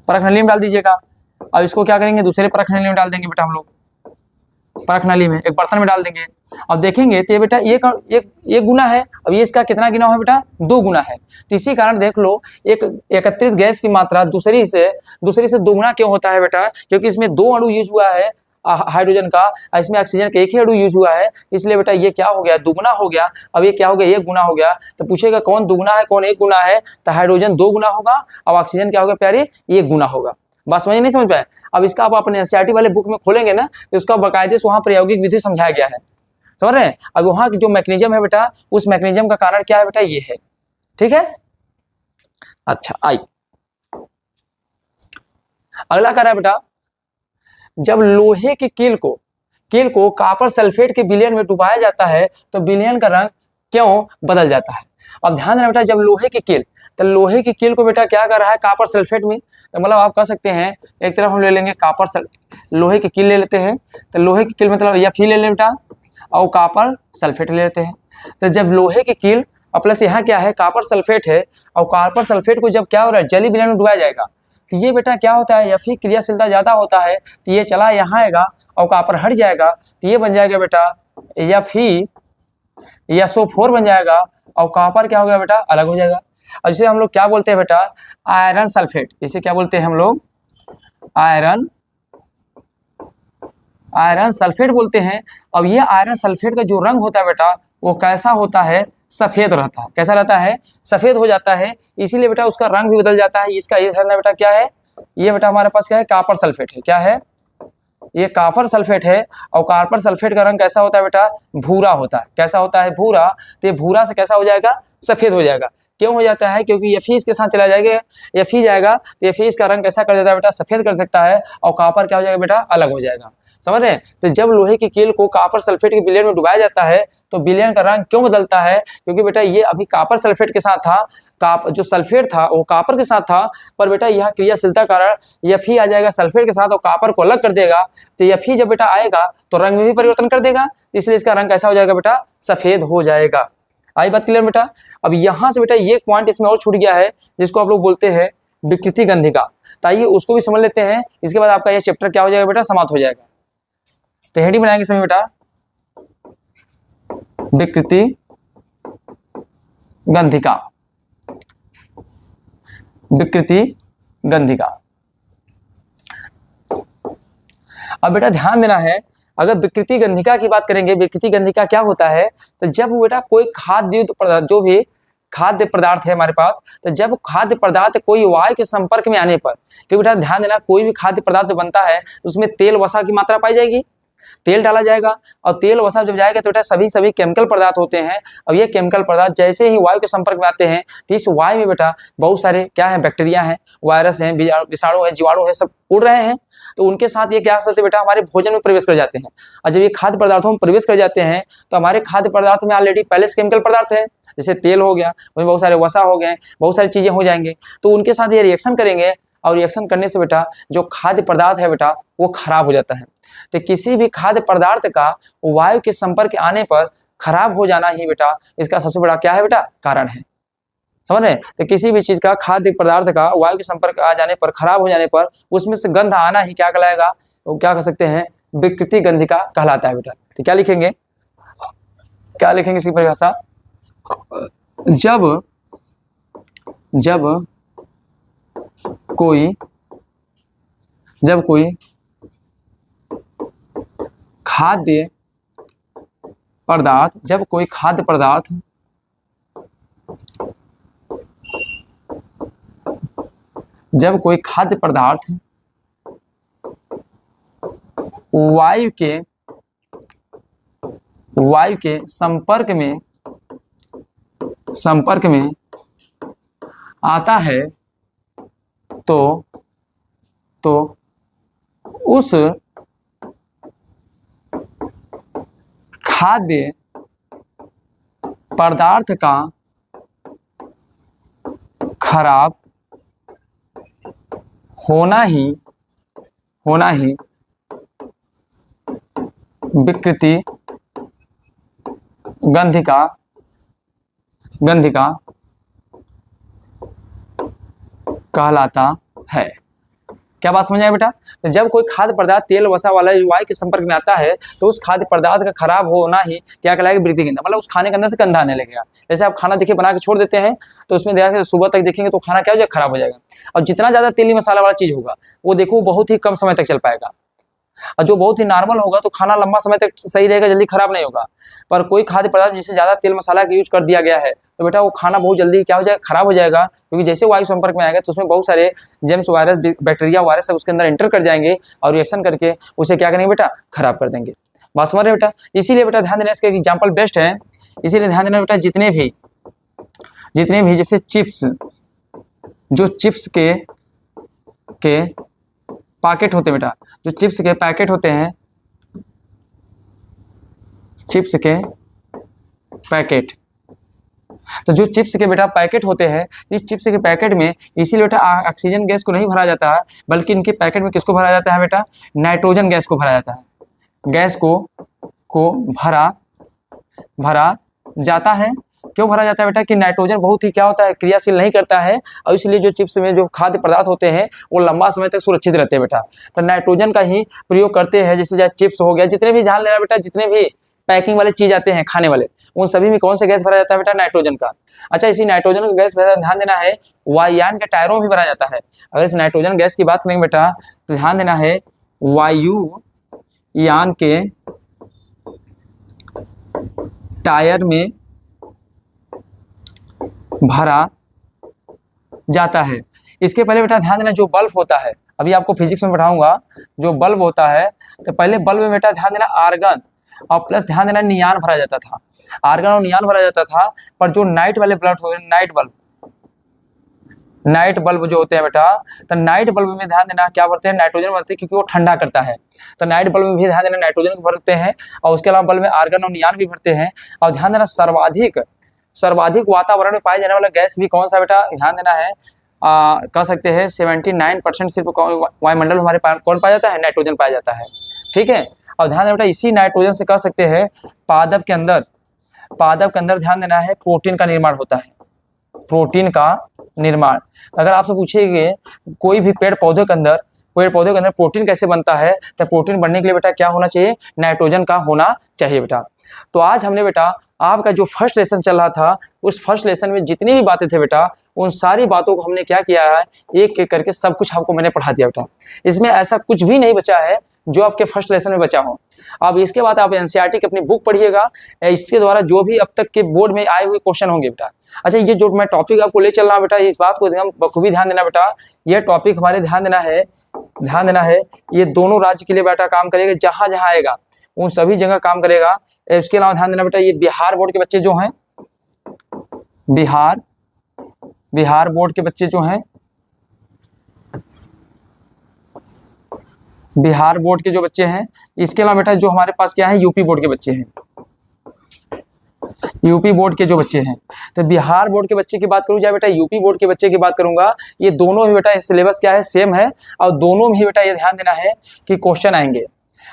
परख नली में डाल दीजिएगा। अब इसको क्या करेंगे? दूसरे परख नली में डाल देंगे बेटा, हम लोग परख नली में एक बर्तन में डाल देंगे। अब देखेंगे तो ये बेटा एक गुना है। अब ये इसका कितना गुना है बेटा? 2 गुना है। तो इसी कारण देख लो एक एकत्रित गैस की मात्रा दूसरी से 2 गुना क्यों होता है बेटा? क्योंकि इसमें 2 अणु यूज हुआ है हाइड्रोजन का, इसमें ऑक्सीजन का 1 ही अणु यूज हुआ है, इसलिए बेटा ये क्या हो गया? दुगुना हो गया। अब ये क्या हो गया? 1 गुना हो गया। तो पूछेगा कौन दुगुना है कौन 1 गुना है? तो हाइड्रोजन 2 गुना होगा और ऑक्सीजन क्या होगा प्यारे? 1 गुना होगा। बात समझ नहीं समझ पाए? अब इसका आप अपने एनसीईआरटी वाले बुक में खोलेंगे ना तो उसका बाकायदे से वहाँ प्रायोगिक विधि समझाया गया है, समझ रहे हैं? अब वहाँ की जो मैकेनिज्म है बेटा, उस मैकेनिज्म का कारण क्या है बेटा? ये है। ठीक है, अच्छा आई अगला कह रहा है बेटा, जब लोहे की कील को कॉपर सल्फेट के विलयन में डुबाया जाता है तो विलयन का रंग क्यों बदल जाता है? अब ध्यान देना बेटा, जब लोहे की कील, तो लोहे की कील को बेटा क्या कर रहा है? कॉपर सल्फेट में। तो मतलब आप कह सकते हैं एक तरफ हम ले लेंगे लोहे की कील ले लेते हैं, तो लोहे की कील मतलब Fe ले लें बेटा और कॉपर सल्फेट ले लेते हैं। तो जब लोहे की कील और प्लस यहाँ क्या है? कॉपर सल्फेट है, और कॉपर सल्फेट को जब क्या हो रहा है? जलीय विलयन में डुबाया जाएगा तो ये बेटा क्या होता है? Fe क्रियाशीलता ज्यादा होता है तो ये चला यहाँ आएगा और कॉपर हट जाएगा तो ये बन जाएगा बेटा FeSO4 बन जाएगा और कॉपर क्या हो गया बेटा? अलग हो जाएगा। और जिसे हम लोग क्या बोलते हैं बेटा? Iron sulphate. इसे क्या बोलते हैं हम लोग? आयरन सल्फेट बोलते हैं। अब ये आयरन सल्फेट का जो रंग होता है बेटा वो कैसा होता है? सफेद रहता है। कैसा रहता है? सफेद हो जाता है। इसीलिए बेटा उसका रंग भी बदल जाता है। इसका ये बेटा क्या है? ये बेटा हमारे पास क्या है? कॉपर सल्फेट है। क्या है? ये कॉपर सल्फेट है और कॉपर सल्फेट का रंग कैसा होता है बेटा? भूरा होता है। कैसा होता है? भूरा। तो ये भूरा से कैसा हो जाएगा? सफेद हो जाएगा। क्यों हो जाता है? क्योंकि Fe इसके साथ चला जाएगा, Fe जाएगा तो Fe इसका रंग कैसा कर देता है बेटा? सफेद कर सकता है और कॉपर क्या हो जाएगा बेटा? अलग हो जाएगा। समझ रहे हैं? तो जब लोहे की कील को कॉपर सल्फेट के विलयन में डुबाया जाता है तो विलयन का रंग क्यों बदलता है? क्योंकि बेटा ये अभी कॉपर सल्फेट के साथ था, जो सल्फेट था वो कॉपर के साथ था, पर बेटा यह क्रियाशीलता कारण Fe आ जाएगा सल्फेट के साथ और कॉपर को अलग कर देगा। तो Fe जब बेटा आएगा तो रंग में भी परिवर्तन कर देगा, इसलिए इसका रंग कैसा हो जाएगा बेटा? सफेद हो जाएगा। आई बात क्लियर बेटा? अब यहाँ से बेटा ये पॉइंट इसमें और छूट गया है जिसको आप लोग बोलते हैं विकृति गंधिका। तो आइए उसको भी समझ लेते हैं। इसके बाद आपका ये चैप्टर क्या हो जाएगा बेटा? समाप्त हो जाएगा। तो हेडिंग बनाएंगे समय बेटा विकृति गंधिका। विकृति गंधिका। अब बेटा ध्यान देना है, अगर विकृति गंधिका की बात करेंगे, विकृति गंधिका क्या होता है, तो जब बेटा कोई खाद्य जो भी खाद्य पदार्थ है हमारे पास, तो जब खाद्य पदार्थ कोई वायु के संपर्क में आने पर, क्योंकि बेटा ध्यान देना, कोई भी खाद्य पदार्थ जो बनता है उसमें तेल वसा की मात्रा पाई जाएगी, तेल डाला जाएगा, और तेल वसा जब जाएगा तो बेटा सभी केमिकल पदार्थ होते हैं, और ये केमिकल पदार्थ जैसे ही वायु के संपर्क में आते हैं तो इस वायु में बेटा बहुत सारे क्या है, बैक्टीरिया हैं, वायरस हैं, विषाणु है, जीवाणु है, सब उड़ रहे हैं, तो उनके साथ ये क्या कर सकते बेटा, हमारे भोजन में प्रवेश कर जाते हैं, और जब ये खाद्य पदार्थों में प्रवेश कर जाते हैं तो हमारे खाद्य पदार्थ में ऑलरेडी पहले से केमिकल पदार्थ है, जैसे तेल हो गया, वहीं बहुत सारे वसा हो गए, बहुत सारी चीजें हो जाएंगे, तो उनके साथ ये रिएक्शन करेंगे, और रिएक्शन करने से बेटा जो खाद्य पदार्थ है बेटा वो खराब हो जाता है। तो किसी भी खाद्य पदार्थ का वायु के संपर्क आने पर खराब हो जाना ही बेटा इसका सबसे बड़ा क्या है बेटा, कारण है। समझ रहे? तो किसी भी चीज का खाद्य पदार्थ का वायु के संपर्क आ जाने पर, खराब हो जाने पर उसमें से गंध आना ही क्या कहलाएगा, वो क्या कह सकते हैं, विकृति गंधिका कहलाता है बेटा। तो क्या लिखेंगे, क्या लिखेंगे इसकी परिभाषा, जब कोई खाद्य पदार्थ, जब कोई खाद्य पदार्थ वायु के संपर्क में आता है तो उस खाद्य पदार्थ का खराब होना ही विकृति गंधिका कहलाता है। क्या बात समझ आए बेटा? जब कोई खाद्य पदार्थ तेल वसा वाला वायु के संपर्क में आता है तो उस खाद्य पदार्थ का खराब होना ही क्या कहलाएगा, विकृति गंध, मतलब उस खाने के अंदर से गंध आने लगेगा। जैसे आप खाना देखिए बना के छोड़ देते हैं तो उसमें देखा सुबह तक देखेंगे तो खाना क्या हो जाएगा, खराब हो जाएगा। और जितना ज्यादा तेली मसाला वाला चीज होगा वो देखो बहुत ही कम समय तक चल पाएगा, और जो बहुत ही नॉर्मल होगा तो खाना लंबा समय तक सही रहेगा, जल्दी खराब नहीं होगा। पर कोई खाद्य पदार्थ जिससे ज्यादा तेल मसाला का यूज कर दिया गया है तो बेटा वो खाना बहुत जल्दी क्या हो जाएगा, खराब हो जाएगा, क्योंकि जैसे वायु संपर्क में आएगा तो उसमें बहुत सारे जेम्स वायरस, बैक्टीरिया, वायरस उसके अंदर एंटर कर जाएंगे और रिएक्शन करके उसे क्या करेंगे बेटा, खराब कर देंगे। बात समझ रहे बेटा? इसीलिए बेटा ध्यान देना, इसके एग्जाम्पल बेस्ट है, इसीलिए ध्यान देना बेटा, जितने भी जैसे चिप्स, जो चिप्स के पैकेट होते हैं बेटा, जो चिप्स के पैकेट होते हैं, चिप्स के पैकेट, तो जो चिप्स के बेटा पैकेट होते हैं, इस चिप्स के पैकेट में इसीलिए बेटा ऑक्सीजन गैस को नहीं भरा जाता है, बल्कि इनके पैकेट में किसको भरा जाता है बेटा, नाइट्रोजन गैस को भरा जाता है। गैस को भरा जाता है। क्यों भरा जाता है बेटा? कि नाइट्रोजन बहुत ही क्या होता है, क्रियाशील नहीं करता है, और इसलिए जो चिप्स में जो खाद्य पदार्थ होते हैं वो लंबा समय तक सुरक्षित रहते हैं बेटा। तो नाइट्रोजन का ही प्रयोग करते हैं, जैसे चिप्स हो गया, जितने भी ध्यान देना बेटा, जितने भी पैकिंग वाले चीज आते हैं खाने वाले, उन सभी में कौन सा गैस भरा जाता है बेटा, नाइट्रोजन का। अच्छा, इसी नाइट्रोजन का गैस ध्यान देना है वायुयान के टायरों में भी भरा जाता है। अगर इस नाइट्रोजन गैस की बात करेंगे बेटा तो ध्यान देना है वायुयान के टायर में भरा जाता है। इसके पहले बेटा ध्यान देना, जो बल्ब होता है, अभी आपको फिजिक्स में पढ़ाऊंगा, जो बल्ब होता है तो पहले बल्ब में बेटा ध्यान देना आर्गन और प्लस ध्यान देना नियान भरा जाता था, आर्गन और नियान भरा जाता था। पर जो नाइट वाले बल्ब होते हैं, नाइट बल्ब जो होते हैं बेटा, तो नाइट बल्ब में ध्यान देना क्या भरते हैं, नाइट्रोजन भरते हैं, क्योंकि वो ठंडा करता है। तो नाइट बल्ब में भी ध्यान देना नाइट्रोजन भरते हैं, और उसके अलावा बल्ब में आर्गन और नियान भी भरते हैं। और ध्यान देना सर्वाधिक वातावरण में पाए जाने वाला गैस भी कौन सा बेटा, ध्यान देना है कह सकते हैं 79% सिर्फ वायुमंडल हमारे कौन पाया जाता है, नाइट्रोजन पाया जाता है। ठीक है, और ध्यान देना बेटा, इसी नाइट्रोजन से कह सकते हैं पादप के अंदर ध्यान देना है प्रोटीन का निर्माण होता है, प्रोटीन का निर्माण। अगर आपसे पूछेंगे कोई भी पेड़ पौधे के अंदर पेड़ पौधे के अंदर प्रोटीन कैसे बनता है, तो प्रोटीन बनने के लिए बेटा क्या होना चाहिए, नाइट्रोजन का होना चाहिए बेटा। तो आज हमने बेटा आपका जो फर्स्ट लेसन चल रहा था, उस फर्स्ट लेसन में जितनी भी बातें थे बेटा, उन सारी बातों को हमने क्या किया है, एक एक करके सब कुछ आपको मैंने पढ़ा दिया बेटा। इसमें ऐसा कुछ भी नहीं बचा है जो आपके फर्स्ट लेसन में बचा हो। अब इसके बाद आप एनसीईआरटी की अपनी बुक पढ़िएगा, इसके द्वारा जो भी अब तक के बोर्ड में आए हुए क्वेश्चन होंगे बेटा। अच्छा, ये जो मैं टॉपिक आपको ले चल रहा हूँ बेटा, इस बात को एकदम बखूबी ध्यान देना बेटा। ये टॉपिक हमारे ध्यान देना है, ये दोनों राज्य के लिए बेटा काम करेगा, जहां जहां आएगा उन सभी जगह काम करेगा। इसके अलावा ध्यान देना बेटा, ये बिहार बोर्ड के बच्चे जो हैं, बिहार बोर्ड के बच्चे जो हैं, बिहार बोर्ड के जो बच्चे हैं, इसके अलावा बेटा जो हमारे पास क्या है, यूपी बोर्ड के बच्चे हैं, यूपी बोर्ड के जो बच्चे हैं। तो बिहार बोर्ड के बच्चे की बात करूँ या बेटा यूपी बोर्ड के बच्चे की बात करूंगा, ये दोनों में बेटा सिलेबस क्या है, सेम है, और दोनों में ही बेटा ये ध्यान देना है कि क्वेश्चन आएंगे,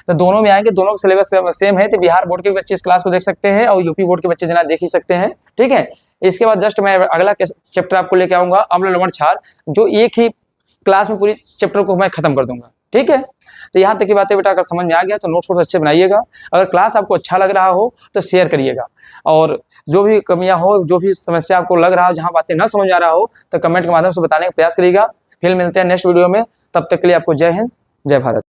तो दोनों में आएंगे, दोनों का सिलेबस सेम है। तो बिहार बोर्ड के बच्चे इस क्लास को देख सकते हैं और यूपी बोर्ड के बच्चे जना देख ही सकते हैं, ठीक है। इसके बाद जस्ट मैं अगला चैप्टर आपको लेके आऊंगा, अम्ल लवण क्षार, जो एक ही क्लास में पूरी चैप्टर को मैं खत्म कर दूंगा, ठीक है। तो यहाँ तक की बातें बेटा अगर समझ में आ गया तो नोट्स अच्छे बनाइएगा। अगर क्लास आपको अच्छा लग रहा हो तो शेयर करिएगा, और जो भी कमियां हो, जो भी समस्या आपको लग रहा हो, जहाँ बातें ना समझ आ रहा हो, तो कमेंट के माध्यम से बताने का प्रयास करिएगा। फिर मिलते हैं नेक्स्ट वीडियो में, तब तक के लिए आपको जय हिंद, जय भारत।